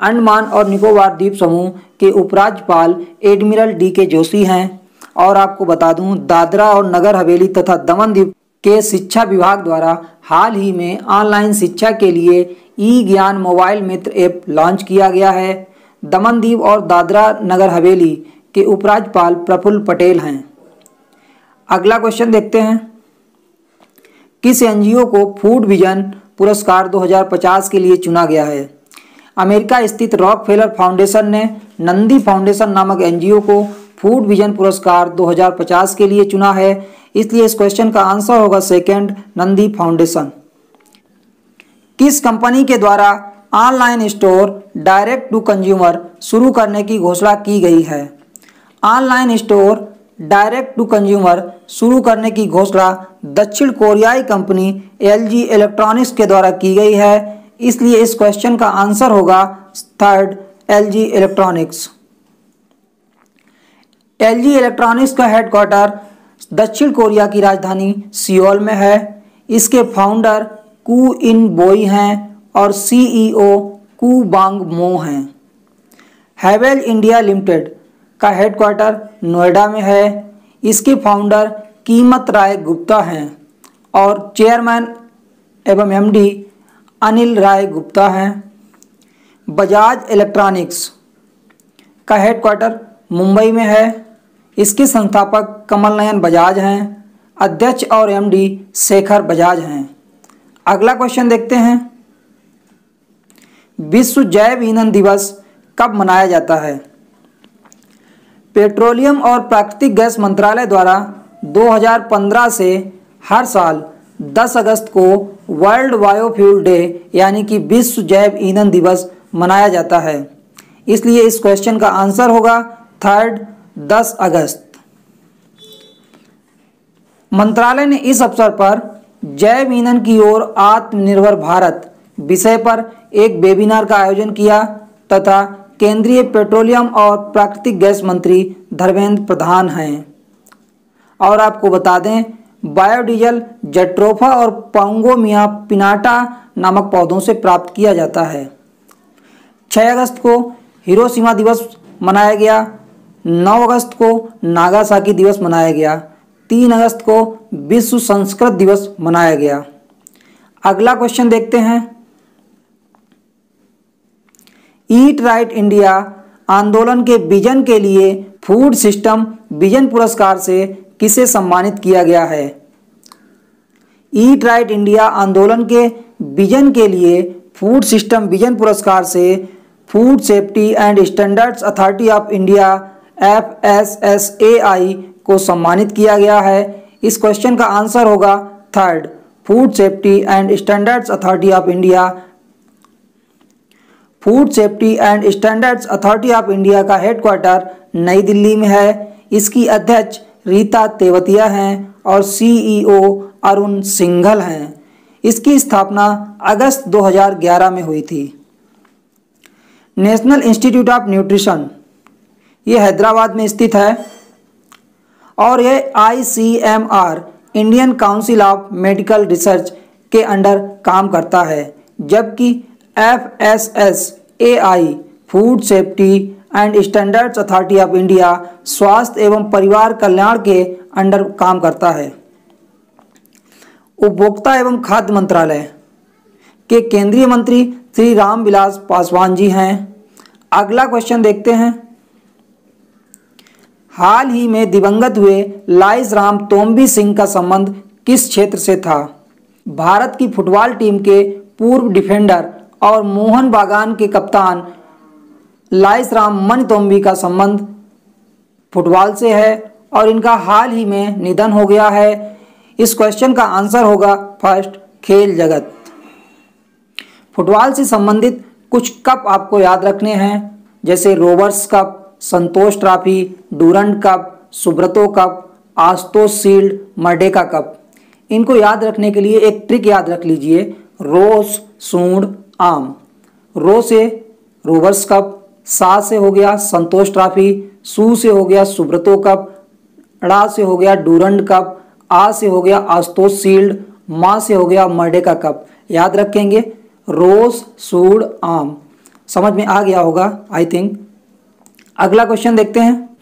अंडमान और निकोबार द्वीप समूह के उपराज्यपाल एडमिरल डी.के. जोशी हैं और आपको बता दूं, दादरा और नगर हवेली तथा दमन द्वीप के शिक्षा विभाग द्वारा हाल ही में ऑनलाइन शिक्षा के लिए ई ज्ञान मोबाइल मित्र ऐप लॉन्च किया गया है। दमन द्वीप और दादरा नगर हवेली के उपराज्यपाल प्रफुल्ल पटेल हैं। अगला क्वेश्चन देखते हैं, किस एनजीओ को फूड विजन पुरस्कार 2050 के लिए चुना गया है? अमेरिका स्थित रॉकफेलर फाउंडेशन ने नंदी फाउंडेशन नामक एनजीओ को फूड विजन पुरस्कार 2050 के लिए चुना है, इसलिए इस क्वेश्चन का आंसर होगा सेकंड, नंदी फाउंडेशन। किस कंपनी के द्वारा online store direct to consumer शुरू करने की घोषणा की गई है? Online store direct to consumer शुरू करने की घोषणा दक्षिण कोरियाई कंपनी LG इलेक्ट्रॉनिक्स के द्वारा की गई है, इसलिए इस क्वेश्चन का आंसर होगा third, LG electronics. LG electronics का हेडक्वार्टर दक्षिण कोरिया की राजधानी सियोल में है। इसके फाउंडर कू इन बोई हैं और CEO कू बांग मो हैं। हैवेल इंडिया लिमिटेड का हेडक्वार्टर नोएडा में है। इसके फाउंडर कीमत राय गुप्ता हैं और चेयरमैन एवं MD अनिल राय गुप्ता हैं। बजाज इलेक्ट्रॉनिक्स का हेडक्वार्टर मुंबई में है। इसके संस्थापक कमल नयन बजाज हैं। अध्यक्ष और MD शेखर बजाज हैं। अगला क्वेश्चन देखते हैं, विश्व जैव ईंधन दिवस कब मनाया जाता है? पेट्रोलियम और प्राकृतिक गैस मंत्रालय द्वारा 2015 से हर साल 10 अगस्त को वर्ल्ड बायोफ्यूल डे यानी कि विश्व जैव ईंधन दिवस मनाया जाता है, इसलिए इस क्वेश्चन का आंसर होगा थर्ड, 10 अगस्त। मंत्रालय ने इस अवसर पर जैव ईंधन की ओर आत्मनिर्भर भारत विषय पर एक वेबिनार का आयोजन किया तथा केंद्रीय पेट्रोलियम और प्राकृतिक गैस मंत्री धर्मेंद्र प्रधान हैं। और आपको बता दें, बायोडीजल जट्रोफा और पंगोमिया पिनाटा नामक पौधों से प्राप्त किया जाता है। 6 अगस्त को हिरोशिमा दिवस मनाया गया। 9 अगस्त को नागासाकी दिवस मनाया गया। 3 अगस्त को विश्व संस्कृत दिवस मनाया गया। अगला क्वेश्चन देखते हैं, ईट राइट इंडिया आंदोलन के विजन के लिए फूड सिस्टम विजन पुरस्कार से किसे सम्मानित किया गया है? ईट राइट इंडिया आंदोलन के विजन के लिए फूड सिस्टम विजन पुरस्कार से food safety and standards authority of India FSSAI को सम्मानित किया गया है। इस क्वेश्चन का आंसर होगा third, food safety and standards authority of India. Food safety and standards authority of India का हेडक्वार्टर नई दिल्ली में है। इसकी अध्यक्ष रीता तेवतिया हैं और CEO अरुण सिंघल हैं। इसकी स्थापना अगस्त 2011 में हुई थी। नेशनल इंस्टीट्यूट ऑफ न्यूट्रिशन ये हैदराबाद में स्थित है और यह ICMR Indian council of medical research के अंडर काम करता है, जबकि FSSAI food safety and standards authority of India स्वास्थ्य एवं परिवार कल्याण के अंडर काम करता है। उपभोक्ता एवं खाद्य मंत्रालय के केंद्रीय मंत्री श्री रामविलास पासवान जी हैं। अगला क्वेश्चन देखते हैं, हाल ही में दिवंगत हुए लाइस राम तोम्बी सिंह का संबंध किस क्षेत्र से था? भारत की फुटबॉल टीम के पूर्व डिफेंडर और मोहन बागान के कप्तान लाइस राम मनतोम्बी का संबंध फुटबॉल से है और इनका हाल ही में निधन हो गया है। इस क्वेश्चन का आंसर होगा फर्स्ट, खेल जगत। फुटबॉल से संबंधित कुछ कप आपको याद रखने हैं, जैसे Roberts cup, Santosh trophy, Durand cup, Subroto cup, Ashutosh shield, Merdeka cup. इनको याद रखने के लिए एक ट्रिक याद रख लीजिए। रोस, सूंड, आम। रो से रोवर्स कप, सा से हो गया संतोष ट्रॉफी, सू से हो गया सुब्रतो कप, ड़ा से हो गया डूरंड कप, आ से हो गया आशुतोष शील्ड, मां से हो गया मर्डेका कप। याद रखेंगे रोस, सूड, आम। समझ में आ गया होगा आई थिंक। अगला क्वेश्चन देखते हैं।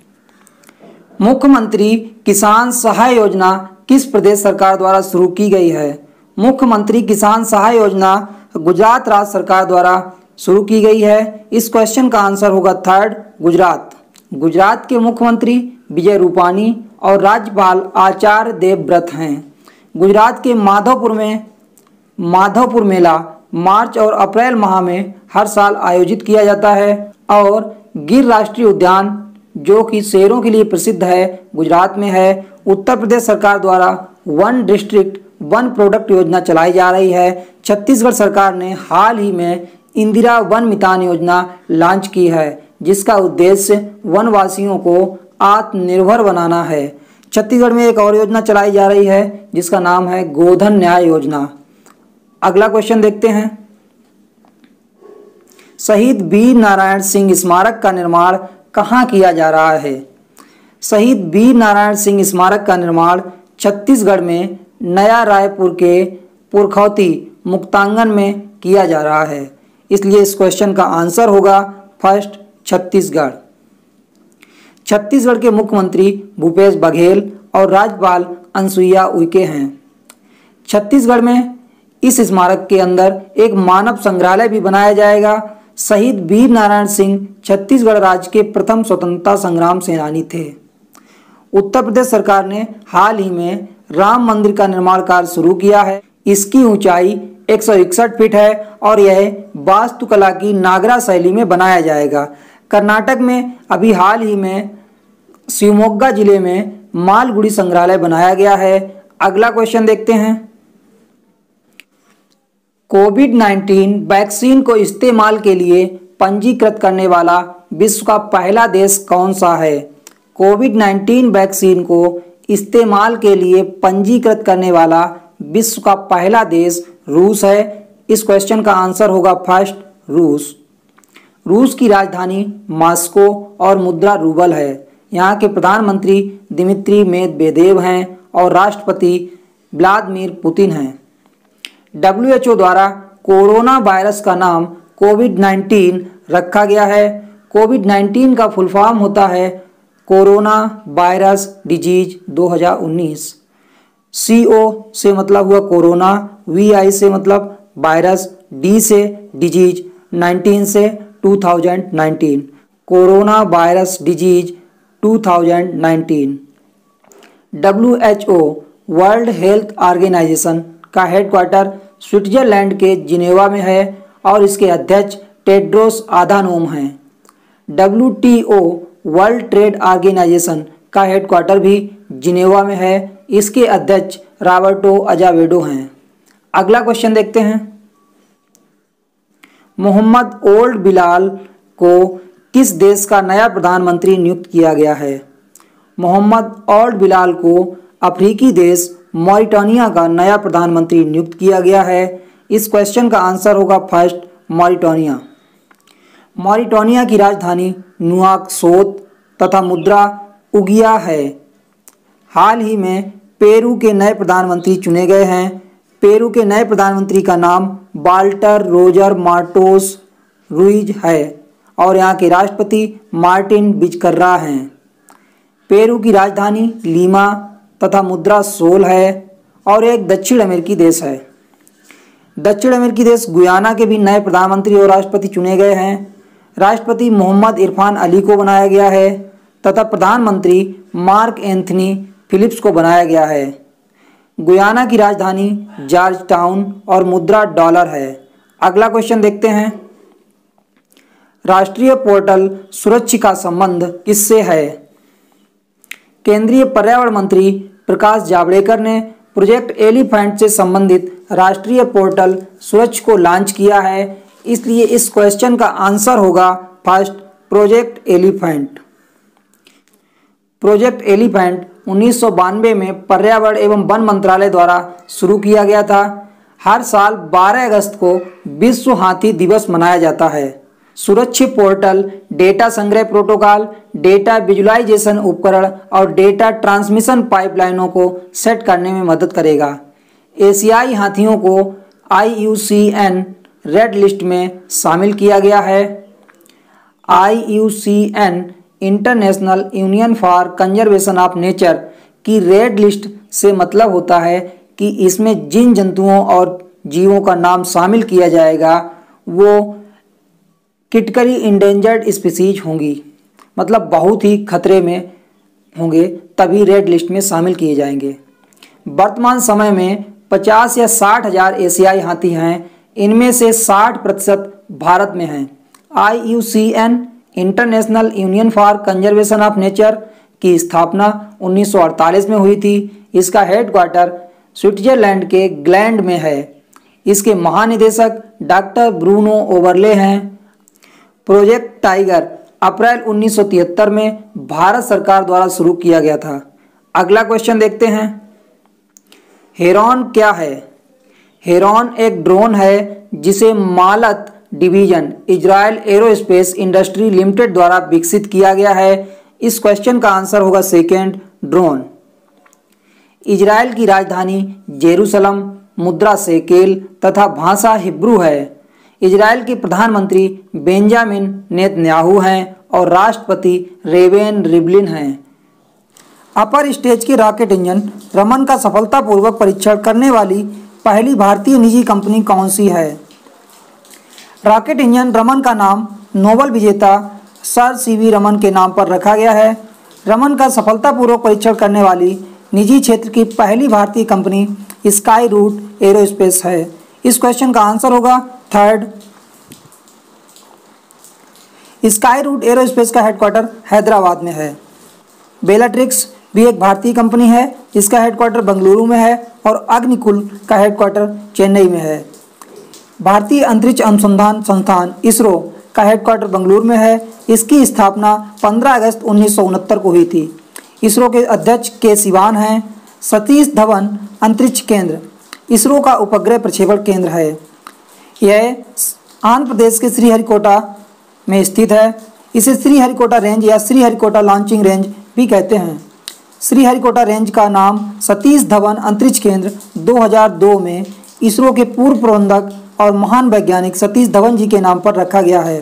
मुख्यमंत्री किसान सहाय योजना किस प्रदेश सरकार द्वारा शुरू की गई है? मुख्यमंत्री किसान सहाय योजना गुजरात राज्य सरकार द्वारा शुरू की गई है। इस क्वेश्चन का आंसर होगा थर्ड, गुजरात। गुजरात के मुख्यमंत्री विजय रूपानी और राज्यपाल आचार्य देवव्रत हैं। गुजरात के माधवपुर मेला मार्च और अप्रैल माह में हर साल आयोजित किया जाता है और गिर राष्ट्रीय उद्यान जो कि शेरों के लिए प्रसिद्ध है गुजरात में है। उत्तर प्रदेश सरकार द्वारा वन डिस्ट्रिक्ट वन प्रोडक्ट योजना चलाई जा रही है। छत्तीसगढ़ सरकार ने हाल ही में इंदिरा वन मितान योजना लॉन्च की है जिसका उद्देश्य वनवासियों को आत्मनिर्भर बनाना है। छत्तीसगढ़ में एक और योजना चलाई जा रही है जिसका नाम है गोधन न्याय योजना। अगला क्वेश्चन देखते हैं। शहीद वीर नारायण सिंह स्मारक का निर्माण कहाँ किया जा रहा है? शहीद वीर नारायण सिंह स्मारक का निर्माण छत्तीसगढ़ में नया रायपुर के पुरखौती मुक्तांगन में किया जा रहा है। इसलिए इस क्वेश्चन का आंसर होगा फर्स्ट, छत्तीसगढ़। छत्तीसगढ़ के मुख्यमंत्री भूपेश बघेल और राज्यपाल अनुसुईया उइके हैं। छत्तीसगढ़ में इस स्मारक के अंदर एक मानव संग्रहालय भी बनाया जाएगा। शहीद वीर नारायण सिंह छत्तीसगढ़ राज्य के प्रथम स्वतंत्रता संग्राम सेनानी थे। उत्तर प्रदेश सरकार ने हाल ही में राम मंदिर का निर्माण कार्य शुरू किया है। इसकी ऊंचाई 161 फीट है और यह वास्तुकला की नागरा शैली में बनाया जाएगा। कर्नाटक में अभी हाल ही में शिवमोगा जिले में मालगुड़ी संग्रहालय बनाया गया है। अगला क्वेश्चन देखते हैं। कोविड-19 वैक्सीन को इस्तेमाल के लिए पंजीकृत करने वाला विश्व का पहला देश कौन सा है? कोविड-19 वैक्सीन को इस्तेमाल के लिए पंजीकृत करने वाला विश्व का पहला देश रूस है। इस क्वेश्चन का आंसर होगा फर्स्ट, रूस। रूस की राजधानी मॉस्को और मुद्रा रूबल है। यहाँ के प्रधानमंत्री दिमित्री मेदवेदेव हैं और राष्ट्रपति व्लादिमीर पुतिन हैं। WHO द्वारा कोरोना वायरस का नाम कोविड-19 रखा गया है। कोविड-19 का फुल फॉर्म होता है कोरोना वायरस डिजीज 2019। CO से मतलब हुआ कोरोना, VI से मतलब वायरस, D से डिजीज, 19 से 2019, coronavirus disease 2019। WHO world health organisation का हेडक्वार्टर स्विट्जरलैंड के जिनेवा में है और इसके अध्यक्ष टेड्रोस अधानोम हैं। WTO वर्ल्ड ट्रेड ऑर्गेनाइजेशन का हेडक्वार्टर भी जिनेवा में है। इसके अध्यक्ष रॉबर्टो अज़ावेडो हैं। अगला क्वेश्चन देखते हैं। मोहम्मद ओल्ड बिलाल को किस देश का नया प्रधानमंत्री नियुक्त किया गया है? मोहम्मद ओल्ड बिलाल को अफ्रीकी देश मॉरिटानिया का नया प्रधानमंत्री नियुक्त किया गया है। इस क्वेश्चन का आंसर होगा फर्स्ट, मॉरिटानिया। मॉरिटानिया की राजधानी नुआकसोत तथा मुद्रा उगिया है। हाल ही में पेरू के नए प्रधानमंत्री चुने गए हैं। पेरू के नए प्रधानमंत्री का नाम वाल्टर रोजर मार्टोस रुइज है और यहाँ के राष्ट्रपति मार्टिन विजकर्रा हैं। पेरू की राजधानी लीमा तथा मुद्रा सोल है और एक दक्षिण अमेरिकी देश है। दक्षिण अमेरिकी देश गुयाना के भी नए प्रधानमंत्री और राष्ट्रपति चुने गए हैं। राष्ट्रपति मोहम्मद इरफान अली को बनाया गया है तथा प्रधानमंत्री मार्क एंथनी फिलिप्स को बनाया गया है। गुयाना की राजधानी जॉर्ज टाउन और मुद्रा डॉलर है। अगला क्वेश्चन देखते हैं। राष्ट्रीय पोर्टल सुरक्षा का संबंध किससे है? केंद्रीय पर्यावरण मंत्री प्रकाश जावड़ेकर ने प्रोजेक्ट एलिफेंट से संबंधित राष्ट्रीय पोर्टल सुरक्षा को लॉन्च किया है। इसलिए इस क्वेश्चन का आंसर होगा first, project elephant. Project elephant 1992 में पर्यावरण एवं वन मंत्रालय द्वारा शुरू किया गया था। हर साल 12 अगस्त को विश्व हाथी दिवस मनाया जाता है। सुरक्षित पोर्टल डेटा संग्रह प्रोटोकॉल, डेटा विजुअलाइजेशन उपकरण और डेटा ट्रांसमिशन पाइपलाइनों को सेट करने में मदद करेगा। एशियाई हाथियों को IUCN रेड लिस्ट में शामिल किया गया है। IUCN international union for conservation of nature की रेड लिस्ट से मतलब होता है कि इसमें जिन जंतुओं और जीवों का नाम शामिल किया जाएगा वो क्रिटिकली इंडेंजर्ड स्पीसीज होंगी, मतलब बहुत ही खतरे में होंगे, तभी रेड लिस्ट में शामिल किए जाएंगे। वर्तमान समय में 50 या 60 हज़ार एशियाई हाथी हैं। इनमें से 60% भारत में हैं। IUCN international union for conservation of nature की स्थापना 1948 में हुई थी। इसका हेडक्वार्टर स्विट्जरलैंड के ग्लैंड में है। इसके महानिदेशक डॉक्टर ब्रूनो ओबरले हैं। प्रोजेक्ट टाइगर अप्रैल 1973 में भारत सरकार द्वारा शुरू किया गया था। अगला क्वेश्चन देखते हैं। हेरॉन क्या है? हेरॉन एक ड्रोन है जिसे Malat division Israel aerospace industry limited द्वारा विकसित किया गया है। इस क्वेश्चन का आंसर होगा सेकेंड, ड्रोन। इजराइल की राजधानी जेरूसलम, मुद्रा शेकेल तथा भाषा हिब्रू है। इजराइल के प्रधानमंत्री बेंजामिन नेतन्याहू हैं और राष्ट्रपति रेवेन रिवलिन हैं। अपर स्टेज के रॉकेट इंजन रमन का सफलतापूर्वक परीक्षण करने वाली पहली भारतीय निजी कंपनी कौन सी है? रॉकेट इंजन रमन का नाम नोबेल विजेता सर CV रमन के नाम पर रखा गया है। रमन का सफलतापूर्वक परीक्षण करने वाली निजी क्षेत्र की पहली भारतीय कंपनी स्काई रूट एरोस्पेस है। इस क्वेश्चन का आंसर होगा थर्ड। स्काई रूट एरोस्पेस का हेडक्वार्टर हैदराबाद में है। बेलाट्रिक्स भी एक भारतीय कंपनी है। इसका हेडक्वार्टर बेंगलुरु में है और अग्निकुल का हेडक्वार्टर चेन्नई में है। भारतीय अंतरिक्ष अनुसंधान संस्थान इसरो का हेडक्वार्टर बेंगलुरु में है। इसकी स्थापना 15 अगस्त 1969 को हुई थी। इसरो के अध्यक्ष के सिवान हैं। सतीश धवन अंतरिक्ष केंद्र इसरो का उपग्रह प्रक्षेपण केंद्र है। यह आंध्र प्रदेश के श्रीहरिकोटा में स्थित है। इसे श्रीहरिकोटा रेंज या श्रीहरिकोटा लॉन्चिंग रेंज भी कहते हैं। श्रीहरिकोटा रेंज का नाम सतीश धवन अंतरिक्ष केंद्र 2002 में इसरो के पूर्व प्रबंधक और महान वैज्ञानिक सतीश धवन जी के नाम पर रखा गया है।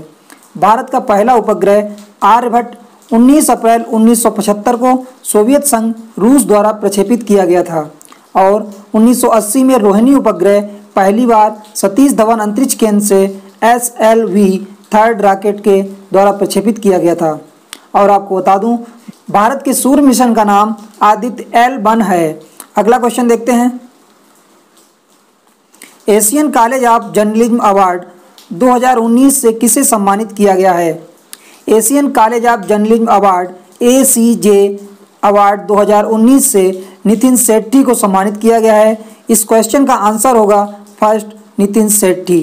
भारत का पहला उपग्रह आर्यभट्ट 19 अप्रैल 1975 को सोवियत संघ रूस द्वारा प्रक्षेपित किया गया था और 1980 में रोहिणी उपग्रह पहली बार सतीश धवन अंतरिक्ष केंद्र से SLV थर्ड रॉकेट के द्वारा प्रक्षेपित किया गया था। और आपको बता दूं, भारत के सूर्य मिशन का नाम आदित्य L1 है। अगला क्वेश्चन देखते हैं। Asian college of journalism award 2019 से किसे सम्मानित किया गया है? Asian college of journalism award ACJ award 2019 से नितिन सेठी को सम्मानित किया गया है। इस क्वेश्चन का आंसर होगा फर्स्ट, नितिन सेठी।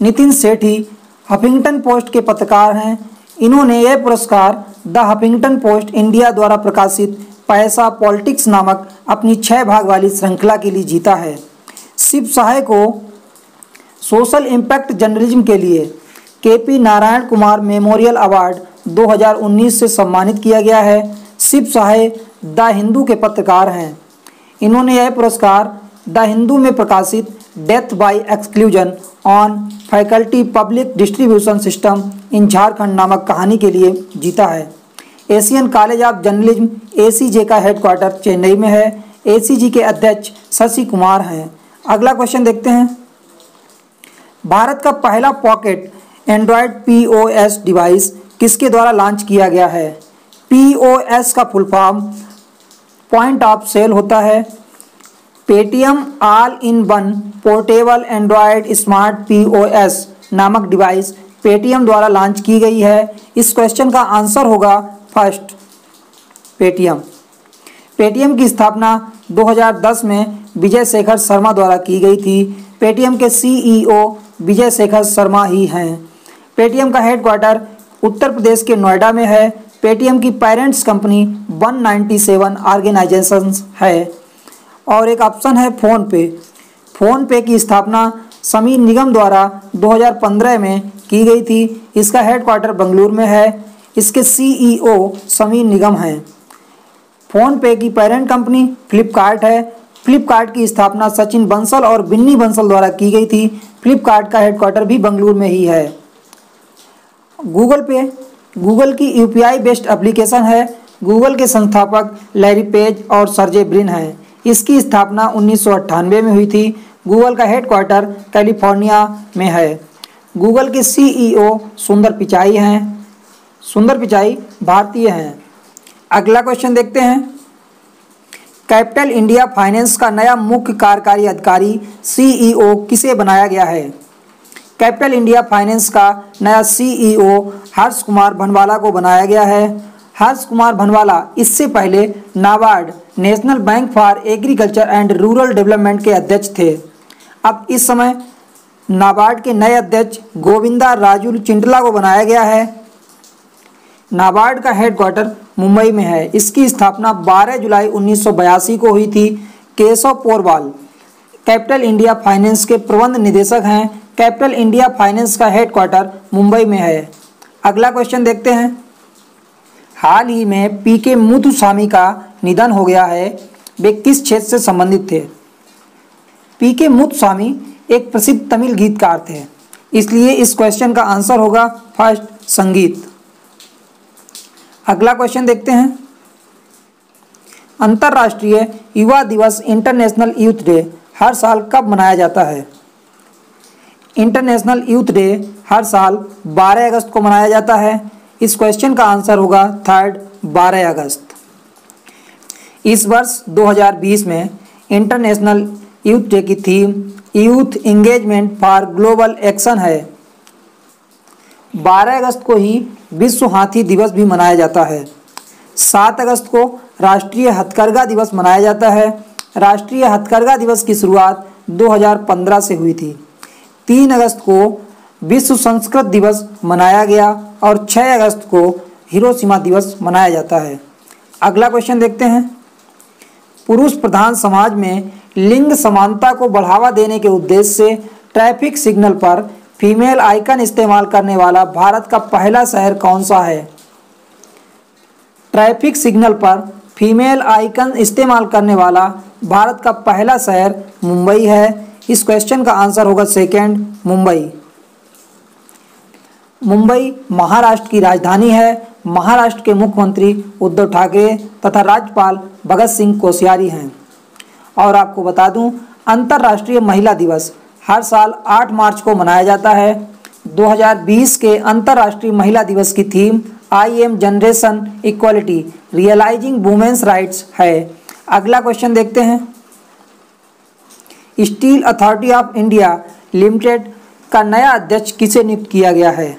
नितिन सेठी हफिंगटन पोस्ट के पत्रकार हैं। इन्होंने यह पुरस्कार द हफिंगटन पोस्ट इंडिया द्वारा प्रकाशित पैसा पॉलिटिक्स नामक अपनी 6 भाग वाली श्रृंखला के लिए जीता है। शिव सहाय को सोशल इम्पैक्ट जर्नलिज्म के लिए KP Narayan Kumar memorial award 2019 से सम्मानित किया गया है। शिव सहाय द हिंदू के पत्रकार हैं। इन्होंने यह पुरस्कार द हिंदू में प्रकाशित death by exclusion on faculty public distribution system in Jharkhand नामक कहानी के लिए जीता है। Asian college of journalism ACJ का हेडक्वार्टर चेन्नई में है। ACG के अध्यक्ष शशि कुमार हैं। अगला क्वेश्चन देखते हैं। भारत का पहला पॉकेट एंड्रॉयड POS डिवाइस किसके द्वारा लॉन्च किया गया है? POS का full form point of sale होता है। Paytm all in one portable Android smart POS नामक डिवाइस पेटीएम द्वारा लॉन्च की गई है। इस क्वेश्चन का आंसर होगा फर्स्ट, पेटीएम। पेटीएम की स्थापना 2010 में विजय शेखर शर्मा द्वारा की गई थी। पेटीएम के CEO विजय शेखर शर्मा ही हैं। पेटीएम का हेडक्वार्टर उत्तर प्रदेश के नोएडा में है। पेटीएम की पेरेंट्स कंपनी 197 ऑर्गेनाइजेशंस है। और एक ऑप्शन है फ़ोनपे। फ़ोनपे की स्थापना समीर निगम द्वारा 2015 में की गई थी। इसका हेडक्वार्टर बेंगलुरु में है। इसके सीईओ समीर निगम हैं। फ़ोनपे की पेरेंट कंपनी फ्लिपकार्ट है। फ्लिपकार्ट की स्थापना सचिन बंसल और बिन्नी बंसल द्वारा की गई थी। फ्लिपकार्ट का हेडक्वार्टर भी बेंगलुरु में ही है। गूगल पे गूगल की यूपीआई बेस्ड एप्लीकेशन है। गूगल के संस्थापक लैरी पेज और सर्जे ब्रिन हैं। इसकी स्थापना 1998 में हुई थी। गूगल का हेडक्वार्टर कैलिफोर्निया में है। गूगल के सीईओ सुंदर पिचाई हैं। सुंदर पिचाई भारतीय हैं। अगला क्वेश्चन देखते हैं। कैपिटल इंडिया फाइनेंस का नया मुख्य कार्यकारी अधिकारी सीईओ किसे बनाया गया है? कैपिटल इंडिया फाइनेंस का नया सीईओ हर्ष कुमार भनवाला को बनाया गया है। हर्ष कुमार भनवाला इससे पहले NABARD national bank for agriculture and rural development के अध्यक्ष थे। अब इस समय नाबार्ड के नए अध्यक्ष गोविंदा राजुल चिंटला को बनाया गया है। नाबार्ड का हेडक्वार्टर मुंबई में है। इसकी स्थापना 12 जुलाई 1982 को हुई थी। Keshav Porwal capital India finance के प्रबंध निदेशक हैं। कैपिटल इंडिया फाइनेंस का हेडक्वार्टर मुंबई में है। अगला क्वेश्चन देखते हैं। हाल ही में पीके मुथुस्वामी का निधन हो गया है। वे किस क्षेत्र से संबंधित थे? पीके मुथुस्वामी एक प्रसिद्ध तमिल गीतकार थे, इसलिए इस क्वेश्चन का आंसर होगा फर्स्ट, संगीत। अगला क्वेश्चन देखते हैं। अंतर्राष्ट्रीय युवा दिवस इंटरनेशनल यूथ डे हर साल कब मनाया जाता है? इंटरनेशनल यूथ डे हर साल 12 अगस्त को मनाया जाता है। इस क्वेश्चन का आंसर होगा थर्ड, 12 अगस्त। इस वर्ष 2020 में इंटरनेशनल यूथ डे की theme youth engagement for global action है। 12 अगस्त को ही विश्व हाथी दिवस भी मनाया जाता है। 7 अगस्त को राष्ट्रीय हथकरघा दिवस मनाया जाता है। राष्ट्रीय हथकरघा दिवस की शुरुआत 2015 से हुई थी। 3 अगस्त को विश्व संस्कृत दिवस मनाया गया और 6 अगस्त को हिरोशिमा दिवस मनाया जाता है। अगला क्वेश्चन देखते हैं। पुरुष प्रधान समाज में लिंग समानता को बढ़ावा देने के उद्देश्य से ट्रैफिक सिग्नल पर फीमेल आइकन इस्तेमाल करने वाला भारत का पहला शहर कौन सा है? ट्रैफिक सिग्नल पर फीमेल आइकन इस्तेमाल करने वाला भारत का पहला शहर मुंबई है। इस क्वेश्चन का आंसर होगा सेकंड, मुंबई। मुंबई महाराष्ट्र की राजधानी है। महाराष्ट्र के मुख्यमंत्री उद्धव ठाकरे तथा राज्यपाल भगत सिंह कोश्यारी हैं। और आपको बता दूं, अंतर्राष्ट्रीय महिला दिवस हर साल 8 मार्च को मनाया जाता है। 2020 के अंतर्राष्ट्रीय महिला दिवस की theme I am generation equality realising women's rights है। अगला क्वेश्चन देखते हैं। Steel authority of India limited का नया अध्यक्ष किसे नियुक्त किया गया है?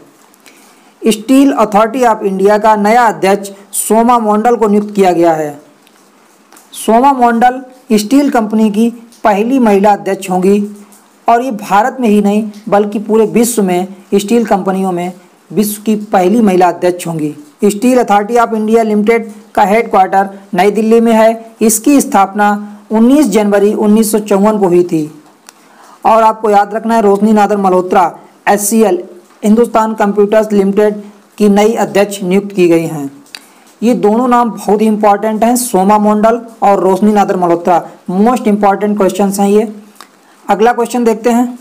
स्टील अथॉरिटी ऑफ इंडिया का नया अध्यक्ष सोमा मोंडल को नियुक्त किया गया है। सोमा मोंडल स्टील कंपनी की पहली महिला अध्यक्ष होंगी और ये भारत में ही नहीं बल्कि पूरे विश्व में स्टील कंपनियों में विश्व की पहली महिला अध्यक्ष होंगी। Steel authority of India limited का हेडक्वार्टर नई दिल्ली में है। इसकी स्थापना 19 जनवरी 1954 को हुई थी। और आपको याद रखना है, Roshni Nadar Malhotra HCL Hindustan computers limited की नई अध्यक्ष नियुक्त की गई हैं। ये दोनों नाम बहुत ही इंपॉर्टेंट हैं, सोमा मोंडल और Roshni Nadar Malhotra. Most important questions हैं ये। अगला क्वेश्चन देखते हैं।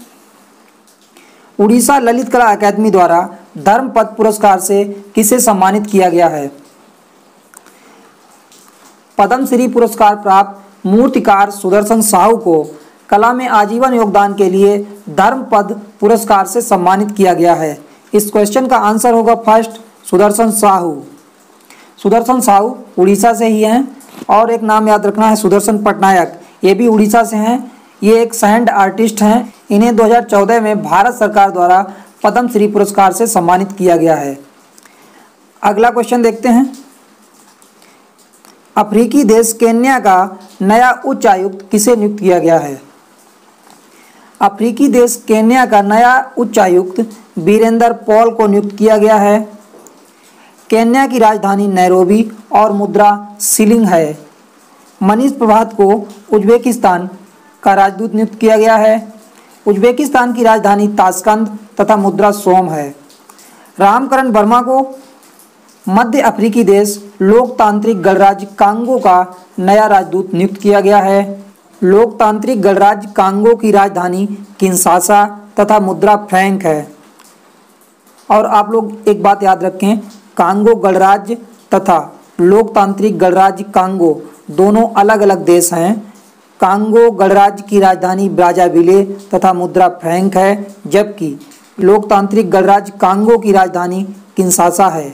उड़ीसा ललित कला अकादमी द्वारा धर्मपद पुरस्कार से किसे सम्मानित किया गया है? पद्मश्री पुरस्कार प्राप्त मूर्तिकार सुदर्शन साहू को कला में आजीवन योगदान के लिए धर्मपद पुरस्कार से सम्मानित किया गया है। इस क्वेश्चन का आंसर होगा फर्स्ट, सुदर्शन साहू। सुदर्शन साहू उड़ीसा से ही हैं। और एक नाम याद रखना है, सुदर्शन पटनायक, ये भी उड़ीसा से हैं। ये एक सैंड आर्टिस्ट हैं। इन्हें 2014 में भारत सरकार द्वारा पद्मश्री पुरस्कार से सम्मानित किया गया है। अगला क्वेश्चन देखते हैं। अफ्रीकी देश केन्या का नया उच्चायुक्त किसे नियुक्त किया गया है? अफ्रीकी देश केन्या का नया उच्चायुक्त वीरेंद्र पॉल को नियुक्त किया गया है। केन्या की राजधानी नैरोबी और मुद्रा शिलिंग है। मनीष प्रभात को उज्बेकिस्तान का राजदूत नियुक्त किया गया है। उज्बेकिस्तान की राजधानी ताशकंद तथा मुद्रा सोम है। रामकरण वर्मा को मध्य अफ्रीकी देश लोकतांत्रिक गणराज्य कांगो का नया राजदूत नियुक्त किया गया है। लोकतांत्रिक गणराज्य कांगो की राजधानी किंशासा तथा मुद्रा फ्रैंक है। और आप लोग एक बात याद रखें, कांगो गणराज्य तथा लोकतांत्रिक गणराज्य कांगो दोनों अलग अलग देश हैं। कांगो गणराज्य की राजधानी ब्राज़ाविले तथा मुद्रा फ्रैंक है, जबकि लोकतांत्रिक गणराज्य कांगो की राजधानी किंशासा है।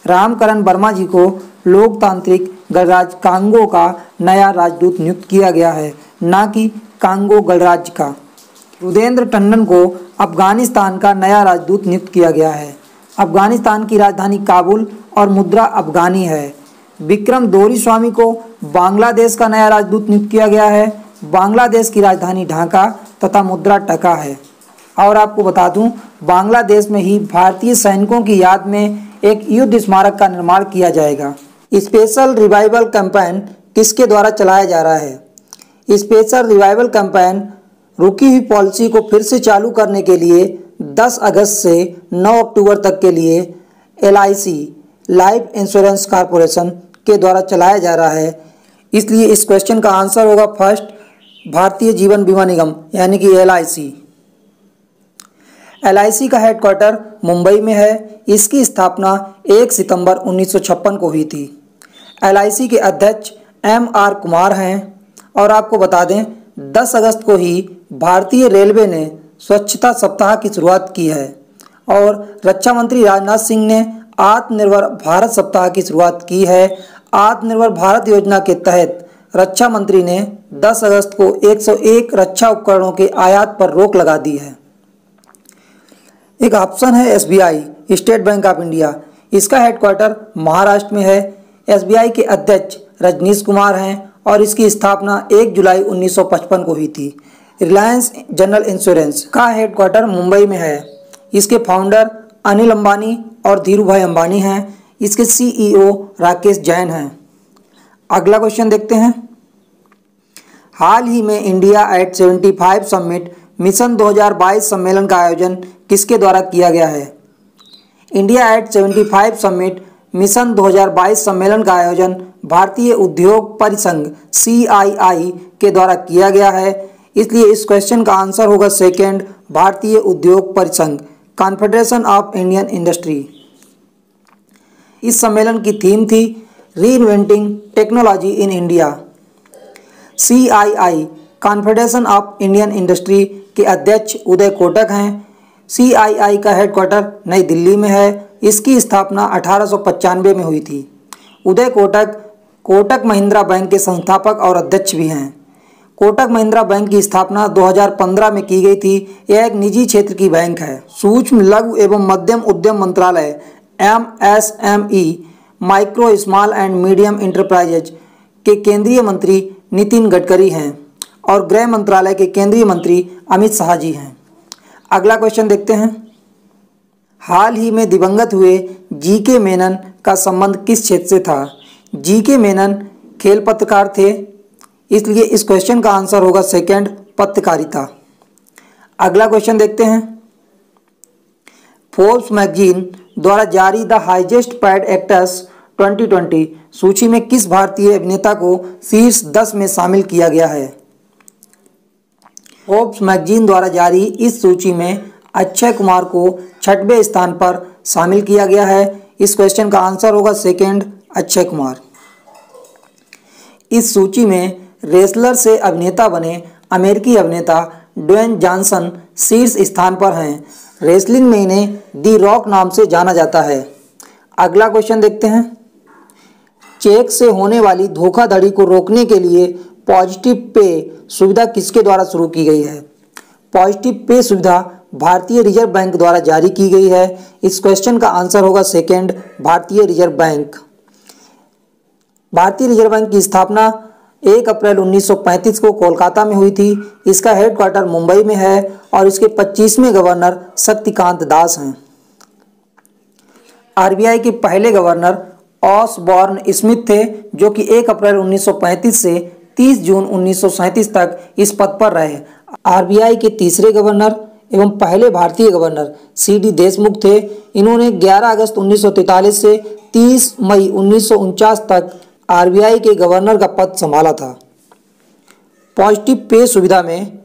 रामकरण वर्मा जी को लोकतांत्रिक गणराज्य कांगो का नया राजदूत नियुक्त किया गया है, न कि कांगो गणराज्य का। रुदेंद्र टंडन को अफगानिस्तान का नया राजदूत नियुक्त किया गया है। अफगानिस्तान की राजधानी काबुल और मुद्रा अफगानी है। विक्रम दोरीस्वामी को बांग्लादेश का नया राजदूत नियुक्त किया गया है। बांग्लादेश की राजधानी ढाका तथा मुद्रा टका है। और आपको बता दूं, बांग्लादेश में ही भारतीय सैनिकों की याद में एक युद्ध स्मारक का निर्माण किया जाएगा। स्पेशल रिवाइवल कैंपेन किसके द्वारा चलाया जा रहा है? स्पेशल रिवाइवल कैंपेन रुकी हुई पॉलिसी को फिर से चालू करने के लिए 10 अगस्त से 9 अक्टूबर तक के लिए LIC लाइफ इंश्योरेंस कॉरपोरेशन के द्वारा चलाया जा रहा है। इसलिए इस क्वेश्चन का आंसर होगा फर्स्ट, भारतीय जीवन बीमा निगम यानी कि LIC। LIC का हेडक्वार्टर मुंबई में है। इसकी स्थापना 1 सितंबर 1956 को हुई थी। LIC के अध्यक्ष MR कुमार हैं। और आपको बता दें, 10 अगस्त को ही भारतीय रेलवे ने स्वच्छता सप्ताह की शुरुआत की है और रक्षा मंत्री राजनाथ सिंह ने आत्मनिर्भर भारत सप्ताह की शुरुआत की है। आत्मनिर्भर भारत योजना के तहत रक्षा मंत्री ने 10 अगस्त को 101 रक्षा उपकरणों के आयात पर रोक लगा दी है। एक ऑप्शन है SBI, state bank of India. इसका हेडक्वार्टर महाराष्ट्र में है। SBI के अध्यक्ष रजनीश कुमार हैं और इसकी स्थापना 1 जुलाई 1955 को हुई थी। रिलायंस जनरल इंश्योरेंस का हेडक्वार्टर मुंबई में है। इसके फाउंडर अनिल अंबानी और धीरू भाई अंबानी हैं। इसके CEO राकेश जैन हैं। अगला क्वेश्चन देखते हैं। हाल ही में इंडिया एट 75 समिट मिशन 2022 सम्मेलन का आयोजन किसके द्वारा किया गया है? इंडिया एट 75 समिट मिशन 2022 सम्मेलन का आयोजन भारतीय उद्योग परिसंघ CII के द्वारा किया गया है। इसलिए इस क्वेश्चन का आंसर होगा सेकंड, भारतीय उद्योग परिसंघ, कॉन्फेडरेशन ऑफ इंडियन इंडस्ट्री। इस सम्मेलन की थीम थी reinventing technology in India. CII confederation of Indian industry के अध्यक्ष उदय कोटक हैं। CII का हेडक्वार्टर नई दिल्ली में है। इसकी स्थापना 1895 में हुई थी। उदय कोटक कोटक महिंद्रा बैंक के संस्थापक और अध्यक्ष भी हैं। कोटक महिंद्रा बैंक की स्थापना 2015 में की गई थी। यह एक निजी क्षेत्र की बैंक है। सूक्ष्म लघु एवं मध्यम उद्यम मंत्रालय MSME micro small and medium enterprises के केंद्रीय मंत्री नितिन गडकरी हैं और गृह मंत्रालय के केंद्रीय मंत्री अमित शाह जी हैं। अगला क्वेश्चन देखते हैं। हाल ही में दिवंगत हुए GK मेनन का संबंध किस क्षेत्र से था? GK मेनन खेल पत्रकार थे। इसलिए इस क्वेश्चन का आंसर होगा सेकंड, पत्रकारिता। अगला क्वेश्चन देखते हैं। फोर्ब्स मैगजीन द्वारा जारी द हाईएस्ट पेड एक्टर्स 2020 सूची में किस भारतीय अभिनेता को शीर्ष 10 में शामिल किया गया है? फोर्ब्स मैगजीन द्वारा जारी इस सूची में अक्षय कुमार को 6वें स्थान पर शामिल किया गया है। इस क्वेश्चन का आंसर होगा सेकंड, अक्षय कुमार। इस सूची में रेसलर से अभिनेता बने अमेरिकी अभिनेता ड्वेन जॉनसन शीर्ष स्थान पर हैं। रेसलिंग में इन्हें दी रॉक नाम से जाना जाता है। अगला क्वेश्चन देखते हैं। चेक से होने वाली धोखाधड़ी को रोकने के लिए पॉजिटिव पे सुविधा किसके द्वारा शुरू की गई है? पॉजिटिव पे सुविधा भारतीय रिजर्व बैंक द्वारा जारी की गई है। इस क्वेश्चन का आंसर होगा सेकंड, भारतीय रिजर्व बैंक। भारतीय रिजर्व बैंक की स्थापना 1 अप्रैल 1935 को कोलकाता में हुई थी। इसका हेडक्वार्टर मुंबई में है और इसके 25वें गवर्नर शक्तिकांत दास हैं। आरबीआई के पहले गवर्नर ऑसबॉर्न स्मिथ थे, जो कि 1 अप्रैल 1935 से 30 जून 1937 तक इस पद पर रहे। आरबीआई के तीसरे गवर्नर एवं पहले भारतीय गवर्नर सीडी देशमुख थे। इन्होंने 11 अगस्त 1943 से 30 मई 1949 तक आरबीआई के गवर्नर का पद संभाला था। पॉजिटिव पे सुविधा में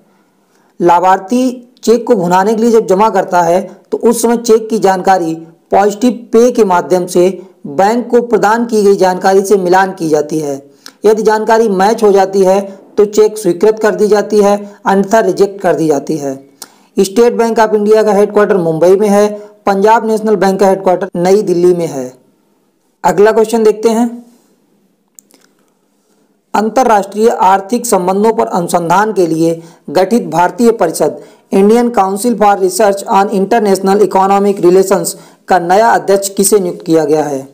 लाभार्थी चेक को भुनाने के लिए जब जमा करता है तो उस समय चेक की जानकारी पॉजिटिव पे के माध्यम से बैंक को प्रदान की गई जानकारी से मिलान की जाती है। यदि जानकारी मैच हो जाती है तो चेक स्वीकृत कर दी जाती है, अन्यथा रिजेक्ट कर दी जाती है। स्टेट बैंक ऑफ इंडिया का हेडक्वार्टर मुंबई में है। पंजाब नेशनल बैंक का हेडक्वार्टर नई दिल्ली में है। अगला क्वेश्चन देखते हैं। अंतर्राष्ट्रीय आर्थिक संबंधों पर अनुसंधान के लिए गठित भारतीय परिषद Indian council for research on international economic relations का नया अध्यक्ष किसे नियुक्त किया गया है?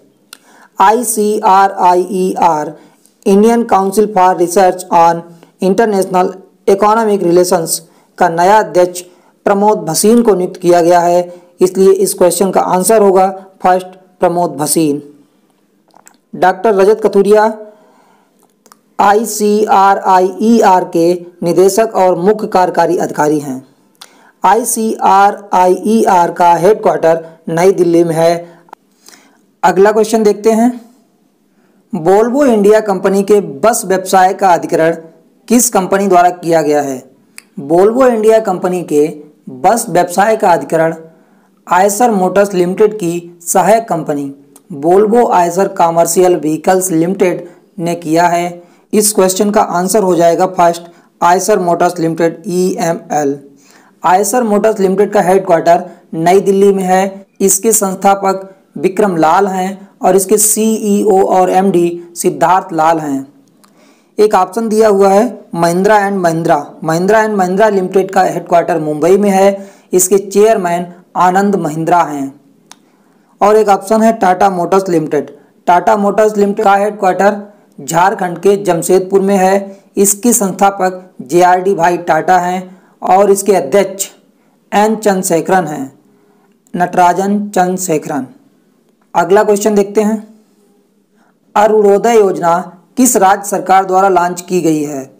ICRIER Indian council for research on international economic relations का नया अध्यक्ष प्रमोद भसीन को नियुक्त किया गया है, इसलिए इस क्वेश्चन का आंसर होगा फर्स्ट प्रमोद भसीन। डॉक्टर रजत कथुरिया ICRIER के निदेशक और मुख्य कार्यकारी अधिकारी हैं। ICRIER का हेडक्वार्टर नई दिल्ली में है। अगला क्वेश्चन देखते हैं। वोल्वो इंडिया कंपनी के बस व्यवसाय का अधिग्रहण किस कंपनी द्वारा किया गया है? वोल्वो इंडिया कंपनी के बस व्यवसाय का अधिग्रहण आयसर मोटर्स लिमिटेड की सहायक company Volvo Eicher commercial vehicles limited ने किया है। इस क्वेश्चन का आंसर हो जाएगा first Eicher motors limited EML। Eicher motors limited का हेडक्वार्टर नई दिल्ली में है। इसके संस्थापक विक्रम लाल हैं और इसके CEO और MD सिद्धार्थ लाल हैं। एक ऑप्शन दिया हुआ है महिंद्रा एंड महिंद्रा लिमिटेड का हेडक्वार्टर मुंबई में है। इसके चेयरमैन आनंद महिंद्रा हैं। और एक ऑप्शन है Tata Motors limited. Tata Motors limited का हेडक्वार्टर झारखंड के जमशेदपुर में है। इसके संस्थापक JRD भाई टाटा हैं और इसके अध्यक्ष N चंद्रशेखरन हैं, नटराजन चंद्रशेखरन। अगला क्वेश्चन देखते हैं। अरुणोदय योजना किस राज्य सरकार द्वारा लॉन्च की गई है?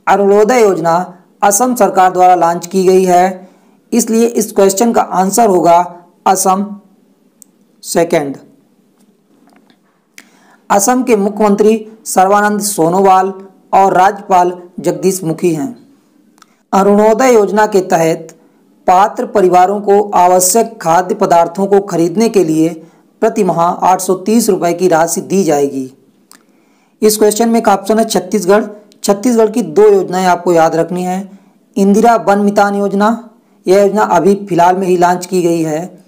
अरुणोदय योजना असम सरकार द्वारा लॉन्च की गई है, इसलिए इस क्वेश्चन का आंसर होगा असम सेकंड। असम के मुख्यमंत्री सर्बानंद सोनोवाल और राज्यपाल जगदीश मुखी हैं। अरुणोदय योजना के तहत पात्र परिवारों को आवश्यक खाद्य पदार्थों को खरीदने के लिए प्रति माह 830 रुपये की राशि दी जाएगी। इस क्वेश्चन में एक ऑप्शन है छत्तीसगढ़। छत्तीसगढ़ की 2 योजनाएं आपको याद रखनी है। इंदिरा वन मितान योजना, यह योजना अभी फिलहाल में ही लॉन्च की गई है।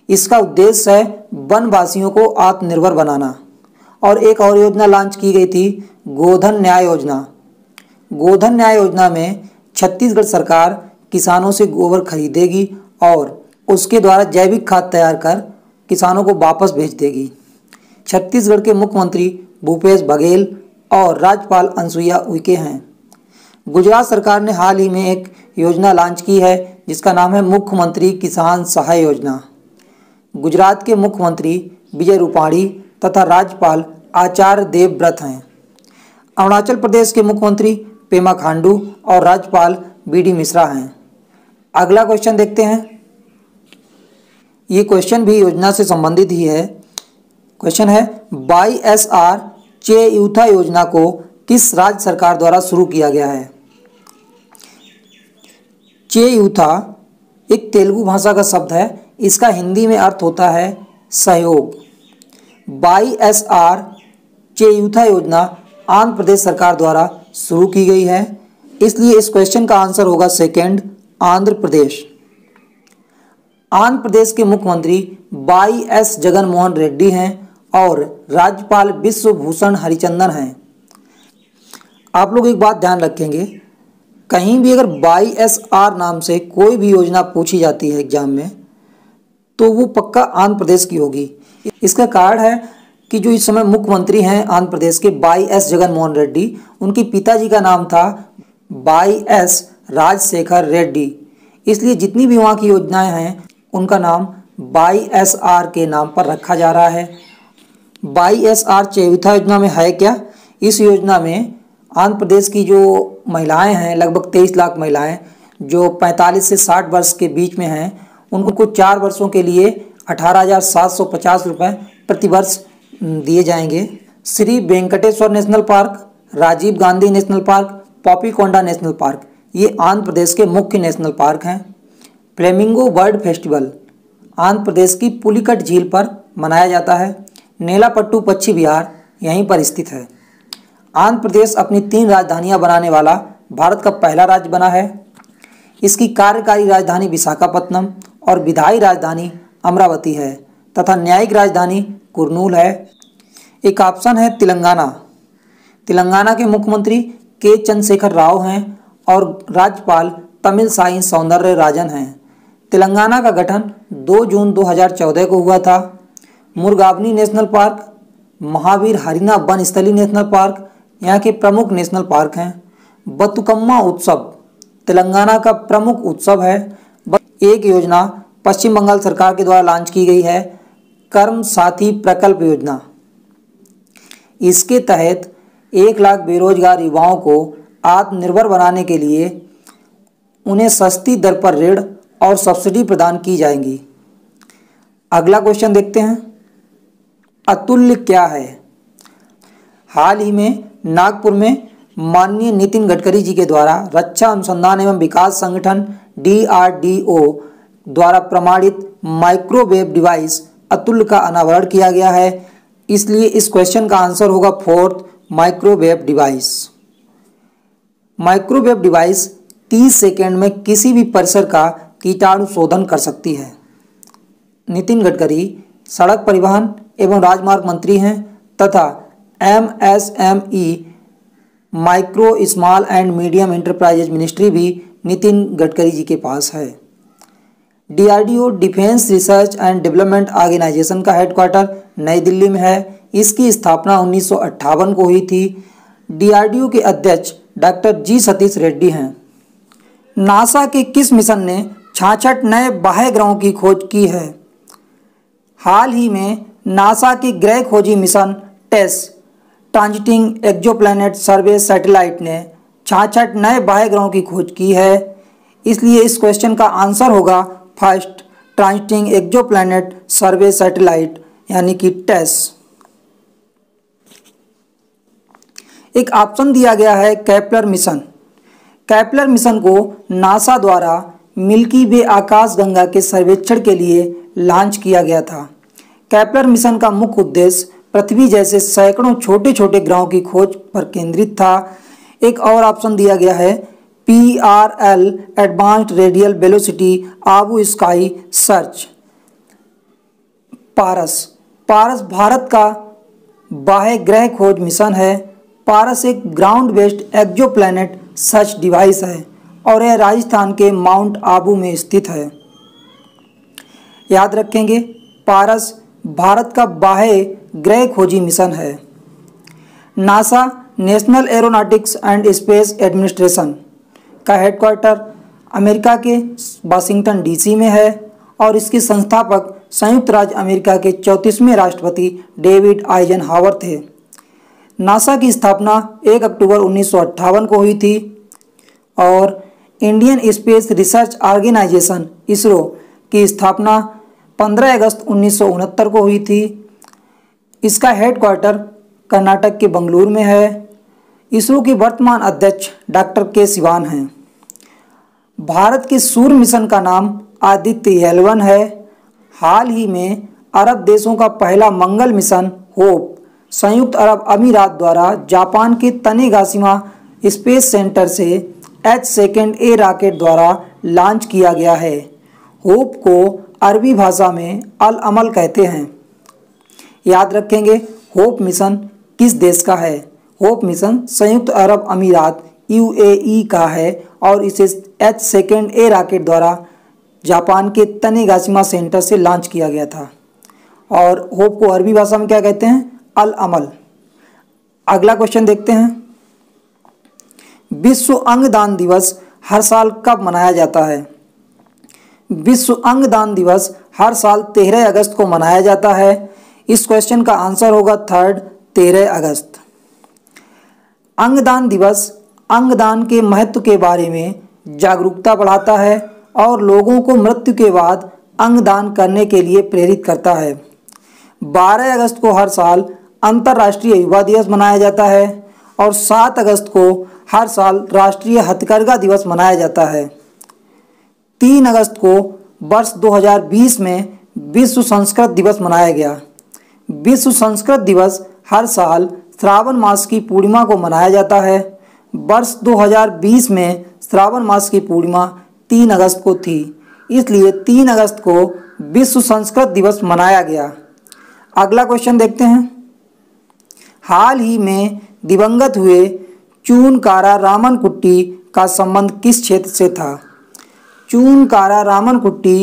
इसका उद्देश्य है वनवासियों को आत्मनिर्भर बनाना। और एक और योजना लॉन्च की गई थी गोधन न्याय योजना। गोधन न्याय योजना में छत्तीसगढ़ सरकार किसानों से गोबर खरीदेगी और उसके द्वारा जैविक खाद तैयार कर किसानों को वापस भेज देगी। छत्तीसगढ़ के मुख्यमंत्री भूपेश बघेल और राज्यपाल अनुसुईया उइके हैं। गुजरात सरकार ने हाल ही में एक योजना लॉन्च की है जिसका नाम है मुख्यमंत्री किसान सहाय योजना। गुजरात के मुख्यमंत्री विजय रूपाणी तथा राज्यपाल आचार्य देवव्रत हैं। अरुणाचल प्रदेश के मुख्यमंत्री पेमा खांडू और राज्यपाल BD मिश्रा हैं। अगला क्वेश्चन देखते हैं। ये क्वेश्चन भी योजना से संबंधित ही है। क्वेश्चन है YSR चेयूथा योजना को किस राज्य सरकार द्वारा शुरू किया गया है? चेयूथा एक तेलुगु भाषा का शब्द है। इसका हिंदी में अर्थ होता है सहयोग। YSR चेयूथा योजना आंध्र प्रदेश सरकार द्वारा शुरू की गई है, इसलिए इस क्वेश्चन का आंसर होगा सेकंड आंध्र प्रदेश। आंध्र प्रदेश के मुख्यमंत्री YS जगनमोहन रेड्डी हैं और राज्यपाल विश्वभूषण हरिचंदन हैं। आप लोग एक बात ध्यान रखेंगे, कहीं भी अगर YSR नाम से कोई भी योजना पूछी जाती है एग्जाम में तो वो पक्का आंध्र प्रदेश की होगी। इसका कारण है कि जो इस समय मुख्यमंत्री हैं आंध्र प्रदेश के YS जगनमोहन रेड्डी, उनके पिताजी का नाम था YS राजशेखर रेड्डी, इसलिए जितनी भी वहाँ की योजनाएं हैं उनका नाम YSR के नाम पर रखा जा रहा है। YSR चयौथा योजना में है क्या? इस योजना में आंध्र प्रदेश की जो महिलाएं हैं, लगभग 23 लाख महिलाएं जो 45 से 60 वर्ष के बीच में हैं, उनको 4 वर्षों के लिए 18,750 रुपये प्रति वर्ष दिए जाएंगे। Shri Venkateswara national park, Rajiv Gandhi national park, Papikonda national park, ये आंध्र प्रदेश के मुख्य नेशनल पार्क हैं। Flamingo bird festival Andhra Pradesh की पुलिकट झील पर मनाया जाता है। नेलापट्टू पक्षी विहार यहीं पर स्थित है। आंध्र प्रदेश अपनी 3 राजधानियां बनाने वाला भारत का पहला राज्य बना है। इसकी कार्यकारी राजधानी विशाखापत्तनम और विधायी राजधानी अमरावती है तथा न्यायिक राजधानी कुर्नूल है। एक ऑप्शन है तेलंगाना। तेलंगाना के मुख्यमंत्री के चंद्रशेखर राव हैं और राज्यपाल तमिलसाई सौंदरराजन हैं। तेलंगाना का गठन 2 जून 2014 को हुआ था। मुरगावनी नेशनल पार्क, महावीर हरिना वन स्थली नेशनल पार्क यहाँ के प्रमुख नेशनल पार्क हैं। बतुकम्मा उत्सव तेलंगाना का प्रमुख उत्सव है। एक योजना पश्चिम बंगाल सरकार के द्वारा लॉन्च की गई है, कर्म साथी प्रकल्प योजना। इसके तहत 1 लाख बेरोजगार युवाओं को आत्मनिर्भर बनाने के लिए उन्हें सस्ती दर पर ऋण और सब्सिडी प्रदान की जाएंगी। अगला क्वेश्चन देखते हैं, अतुल्य क्या है? हाल ही में नागपुर में माननीय नितिन गडकरी जी के द्वारा रक्षा अनुसंधान एवं विकास संगठन DRDO द्वारा प्रमाणित माइक्रोवेव डिवाइस अतुल्य का अनावरण किया गया है। इसलिए इस क्वेश्चन का आंसर होगा 4th microwave device. Microwave device 30 second में किसी भी परिसर का कीटाणु शोधन कर सकती है। नितिन गडकरी सड़क परिवहन एवं राजमार्ग मंत्री हैं तथा MSME micro small and medium enterprises ministry भी नितिन गडकरी जी के पास है। DRDO defence research and development organisation का हेडक्वार्टर नई दिल्ली में है। इसकी स्थापना 1958 को हुई थी। DRDO के अध्यक्ष डॉक्टर G सतीश रेड्डी हैं। नासा के किस मिशन ने 66 नए बाह्य ग्रहों की खोज की है? हाल ही में नासा की ग्रह खोजी मिशन टेस ट्रांजिटिंग एक्सोप्लैनेट सर्वे सैटेलाइट ने 66 नए बाह्य ग्रहों की खोज की है। इसलिए इस क्वेश्चन का आंसर होगा फर्स्ट ट्रांजिटिंग एक्सोप्लैनेट सर्वे सैटेलाइट यानी कि टेस। एक ऑप्शन दिया गया है केपलर मिशन। केपलर मिशन को नासा द्वारा मिल्की वे आकाशगंगा के सर्वेक्षण के लिए लॉन्च किया गया था। केपलर मिशन का मुख्य उद्देश्य पृथ्वी जैसे सैकड़ों छोटे छोटे ग्रहों की खोज पर केंद्रित था। एक और ऑप्शन दिया गया है PRL advanced radial velocity Abu sky search. PARAS भारत का बाह्य ग्रह खोज मिशन है। पारस एक ground based exoplanet search device है और यह राजस्थान के माउंट आबू में स्थित है। याद रखेंगे, पारस भारत का बाह्य ग्रह खोजी मिशन है। NASA national aeronautics and space administration का हेडक्वार्टर अमेरिका के वाशिंगटन DC में है और इसके संस्थापक संयुक्त राज्य अमेरिका के 34वें राष्ट्रपति डेविड आइजनहावर थे। नासा की स्थापना 1 अक्टूबर 1958 को हुई थी और Indian space research organisation ISRO की स्थापना 15 अगस्त 1969 को हुई थी। इसका हेडक्वार्टर कर्नाटक के बंगलुरु में है। इसरो के वर्तमान अध्यक्ष डॉक्टर के सिवान हैं। भारत के सूर्य मिशन का नाम आदित्य L1 है। हाल ही में अरब देशों का पहला मंगल मिशन होप संयुक्त अरब अमीरात द्वारा जापान के तनेगाशिमा स्पेस सेंटर से H2A रॉकेट द्वारा लॉन्च किया गया है। होप को अरबी भाषा में अल अमल कहते हैं। याद रखेंगे, होप मिशन किस देश का है? होप मिशन संयुक्त अरब अमीरात UAE का है और इसे H2A रॉकेट द्वारा जापान के तनेगाशिमा सेंटर से लॉन्च किया गया था। और होप को अरबी भाषा में क्या कहते हैं? अल अमल। अगला क्वेश्चन देखते हैं, विश्व अंगदान दिवस हर साल कब मनाया जाता है? विश्व अंगदान दिवस हर साल 13 अगस्त को मनाया जाता है? इस क्वेश्चन का आंसर होगा थर्ड 13 अगस्त। अंगदान दिवस अंगदान के महत्व के बारे में जागरूकता बढ़ाता है और लोगों को मृत्यु के बाद अंगदान करने के लिए प्रेरित करता है। 12 अगस्त को हर साल अंतर्राष्ट्रीय युवा दिवस मनाया जाता है और 7 अगस्त को हर साल राष्ट्रीय हथकरघा दिवस मनाया जाता है। 3 अगस्त को वर्ष 2020 में विश्व संस्कृत दिवस मनाया गया। विश्व संस्कृत दिवस हर साल श्रावण मास की पूर्णिमा को मनाया जाता है। वर्ष 2020 में श्रावण मास की पूर्णिमा 3 अगस्त को थी, इसलिए 3 अगस्त को विश्व संस्कृत दिवस मनाया गया। अगला क्वेश्चन देखते हैं। हाल ही में दिवंगत हुए चूनकारा रामनकुट्टी का संबंध किस क्षेत्र से था? चूनकारा रामनकुट्टी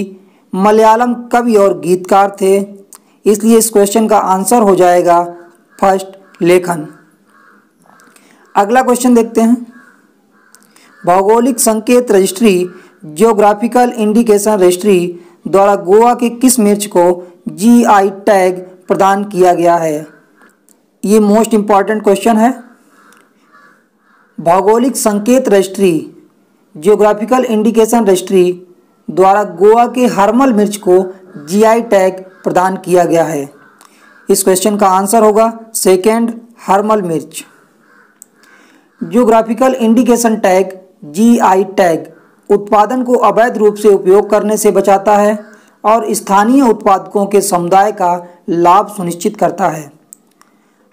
मलयालम कवि और गीतकार थे, इसलिए इस क्वेश्चन का आंसर हो जाएगा फर्स्ट लेखन। अगला क्वेश्चन देखते हैं। भौगोलिक संकेत रजिस्ट्री जियोग्राफिकल इंडिकेशन रजिस्ट्री द्वारा गोवा के किस मिर्च को जीआई टैग प्रदान किया गया है? ये मोस्ट इंपॉर्टेंट क्वेश्चन है। भौगोलिक संकेत रजिस्ट्री जियोग्राफिकल इंडिकेशन रजिस्ट्री द्वारा गोवा के हरमल मिर्च को जीआई टैग प्रदान किया गया है। इस क्वेश्चन का आंसर होगा सेकेंड हरमल मिर्च। Geographical indication tag GI tag उत्पादन को अवैध रूप से उपयोग करने से बचाता है और स्थानीय उत्पादकों के समुदाय का लाभ सुनिश्चित करता है।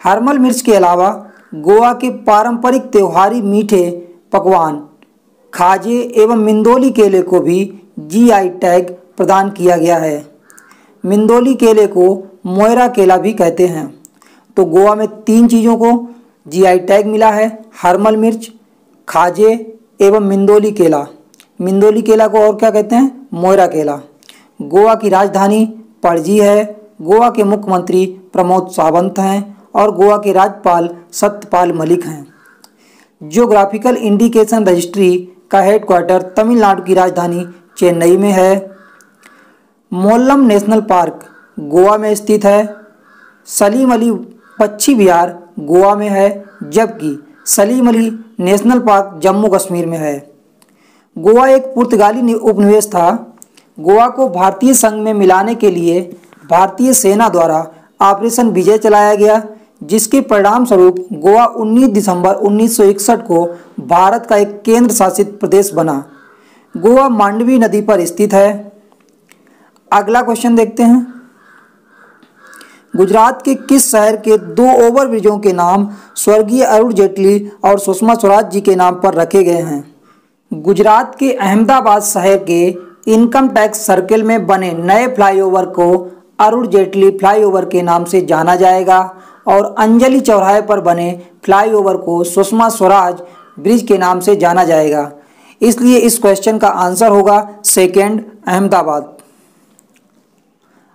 हरमल मिर्च के अलावा गोवा के पारंपरिक त्योहारी मीठे पकवान खाजे एवं मिंदोली केले को भी जीआई टैग प्रदान किया गया है। मिंदोली केले को मोयरा केला भी कहते हैं। तो गोवा में 3 चीज़ों को जीआई टैग मिला है, हरमल मिर्च, खाजे एवं मिंदोली केला। मिंदोली केला को और क्या कहते हैं? मोयरा केला। गोवा की राजधानी पणजी है। गोवा के मुख्यमंत्री प्रमोद सावंत हैं और गोवा के राज्यपाल सत्यपाल मलिक हैं। जियोग्राफिकल इंडिकेशन रजिस्ट्री का हेडक्वार्टर तमिलनाडु की राजधानी चेन्नई में है। मोल्लम नेशनल पार्क गोवा में स्थित है। सलीम अली पक्षी विहार गोवा में है, जबकि सलीम अली नेशनल पार्क जम्मू कश्मीर में है। गोवा एक पुर्तगाली उपनिवेश था। गोवा को भारतीय संघ में मिलाने के लिए भारतीय सेना द्वारा ऑपरेशन विजय चलाया गया, जिसके परिणाम स्वरूप गोवा 19 दिसंबर 1961 को भारत का एक केंद्र शासित प्रदेश बना। गोवा मांडवी नदी पर स्थित है। अगला क्वेश्चन देखते हैं। गुजरात के किस शहर के 2 ओवरब्रिजों के नाम स्वर्गीय अरुण जेटली और सुषमा स्वराज जी के नाम पर रखे गए हैं? गुजरात के अहमदाबाद शहर के इनकम टैक्स सर्किल में बने नए फ्लाईओवर को अरुण जेटली फ्लाईओवर के नाम से जाना जाएगा और अंजलि चौराहे पर बने फ्लाईओवर को सुषमा स्वराज ब्रिज के नाम से जाना जाएगा। इसलिए इस क्वेश्चन का आंसर होगा सेकेंड अहमदाबाद।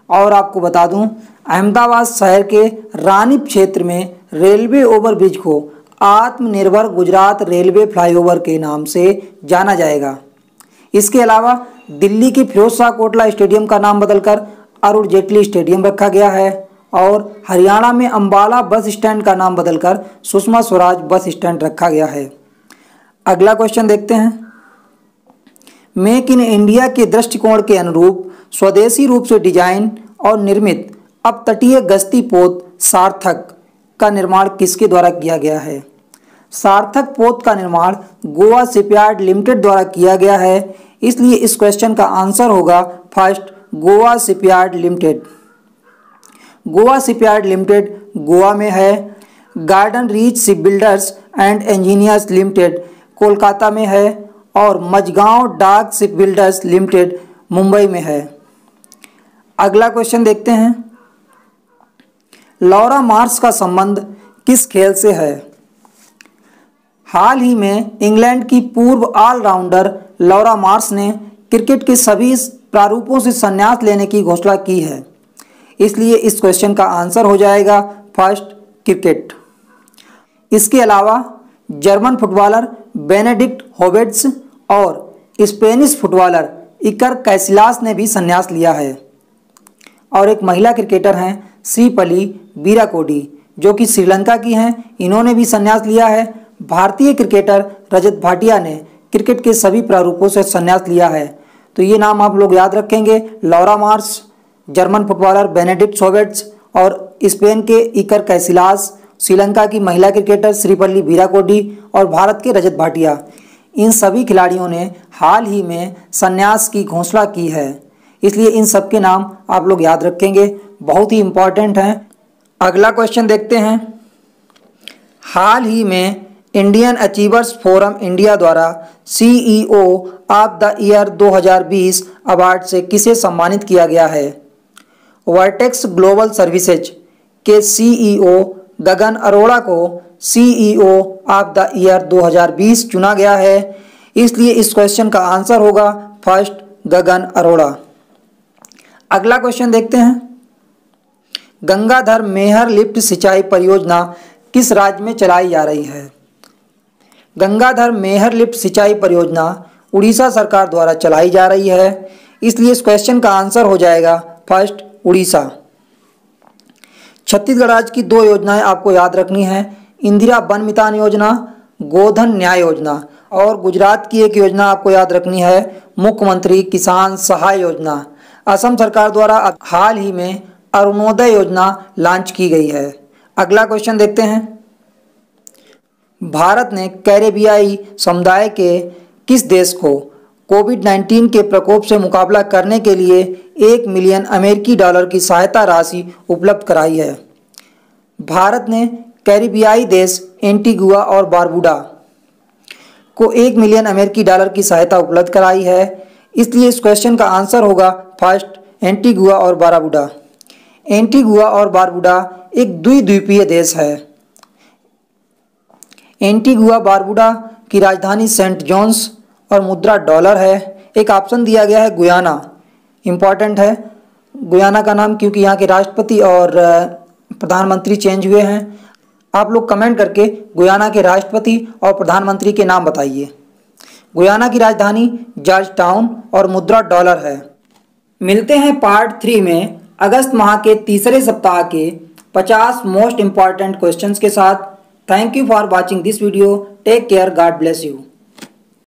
और आपको बता दूं, अहमदाबाद शहर के रानीप क्षेत्र में रेलवे ओवरब्रिज को आत्मनिर्भर गुजरात रेलवे फ्लाईओवर के नाम से जाना जाएगा। इसके अलावा दिल्ली के फिरोज शाह कोटला स्टेडियम का नाम बदलकर अरुण जेटली स्टेडियम रखा गया है और हरियाणा में अंबाला बस स्टैंड का नाम बदलकर सुषमा स्वराज बस स्टैंड रखा गया है। अगला क्वेश्चन देखते हैं। मेक इन इंडिया के दृष्टिकोण के अनुरूप स्वदेशी रूप से डिजाइन और निर्मित अपतटीय गश्ती पोत सार्थक का निर्माण किसके द्वारा किया गया है? सार्थक पोत का निर्माण गोवा शिपयार्ड लिमिटेड द्वारा किया गया है। इसलिए इस क्वेश्चन का आंसर होगा first Goa shipyard limited. Goa shipyard limited Goa में है। Garden reach ship builders and engineers limited Kolkata में है और मझगांव डाक शिप बिल्डर्स लिमिटेड मुंबई में है। अगला क्वेश्चन देखते हैं। लौरा मार्श का संबंध किस खेल से है? हाल ही में इंग्लैंड की पूर्व ऑलराउंडर लौरा मार्श ने क्रिकेट के सभी प्रारूपों से संन्यास लेने की घोषणा की है। इसलिए इस क्वेश्चन का आंसर हो जाएगा फर्स्ट क्रिकेट। इसके अलावा जर्मन फुटबॉलर बेनेडिक्ट होवेट्स और स्पेनिश फुटबॉलर इकर कैसिलास ने भी संन्यास लिया है। और एक महिला क्रिकेटर हैं श्रीपल्ली वीराकोडी, जो कि श्रीलंका की हैं। इन्होंने भी संन्यास लिया है। भारतीय क्रिकेटर रजत भाटिया ने क्रिकेट के सभी प्रारूपों से संन्यास लिया है। तो ये नाम आप लोग याद रखेंगे। लौरा मार्श, जर्मन फुटबॉलर बेनेडिक्ट सोवेट्स और स्पेन के इकर कैसिलास, श्रीलंका की महिला क्रिकेटर श्रीपल्ली वीराकोडी और भारत के रजत भाटिया, इन सभी खिलाड़ियों ने हाल ही में संन्यास की घोषणा की है। इसलिए इन सब के नाम आप लोग याद रखेंगे, बहुत ही इम्पोर्टेंट हैं। अगला क्वेश्चन देखते हैं। हाल ही में इंडियन अचीवर्स फोरम इंडिया द्वारा CEO of the year 2020 award से किसे सम्मानित किया गया है? वर्टेक्स ग्लोबल सर्विसेज के CEO गगन अरोड़ा को CEO ऑफ द ईयर 2020 चुना गया है। इसलिए इस क्वेश्चन का आंसर होगा फर्स्ट, गगन अरोड़ा। अगला क्वेश्चन देखते हैं। गंगाधर मेहर लिफ्ट सिंचाई परियोजना किस राज्य में चलाई जा रही है? गंगाधर मेहर लिफ्ट सिंचाई परियोजना उड़ीसा सरकार द्वारा चलाई जा रही है। इसलिए इस क्वेश्चन का आंसर हो जाएगा फर्स्ट, उड़ीसा। छत्तीसगढ़ राज्य की 2 योजनाएं आपको याद रखनी है, इंदिरा वन मितान योजना, गोधन न्याय योजना। और गुजरात की एक योजना आपको याद रखनी है, मुख्यमंत्री किसान सहाय योजना। असम सरकार द्वारा हाल ही में अरुणोदय योजना लॉन्च की गई है। अगला क्वेश्चन देखते हैं। भारत ने कैरेबियाई समुदाय के किस देश को कोविड-19 के प्रकोप से मुकाबला करने के लिए $1 मिलियन अमेरिकी डॉलर की सहायता राशि उपलब्ध कराई है? भारत ने कैरिबियाई देश एंटीगुआ और बारबुडा को $1 मिलियन अमेरिकी डॉलर की सहायता उपलब्ध कराई है। इसलिए इस क्वेश्चन का आंसर होगा फर्स्ट, एंटीगुआ और बारबुडा। एंटीगुआ और बारबुडा एक द्विद्वीपीय देश है। एंटीगुआ बारबुडा की राजधानी सेंट जॉन्स और मुद्रा डॉलर है। एक ऑप्शन दिया गया है गुयाना, इंपॉर्टेंट है गुयाना का नाम, क्योंकि यहाँ के राष्ट्रपति और प्रधानमंत्री चेंज हुए हैं। आप लोग कमेंट करके गुयाना के राष्ट्रपति और प्रधानमंत्री के नाम बताइए। गुयाना की राजधानी जॉर्ज टाउन और मुद्रा डॉलर है। मिलते हैं पार्ट 3 में अगस्त माह के तीसरे सप्ताह के 50 मोस्ट इंपॉर्टेंट क्वेश्चंस के साथ। Thank you for watching this video. Take care, God bless you.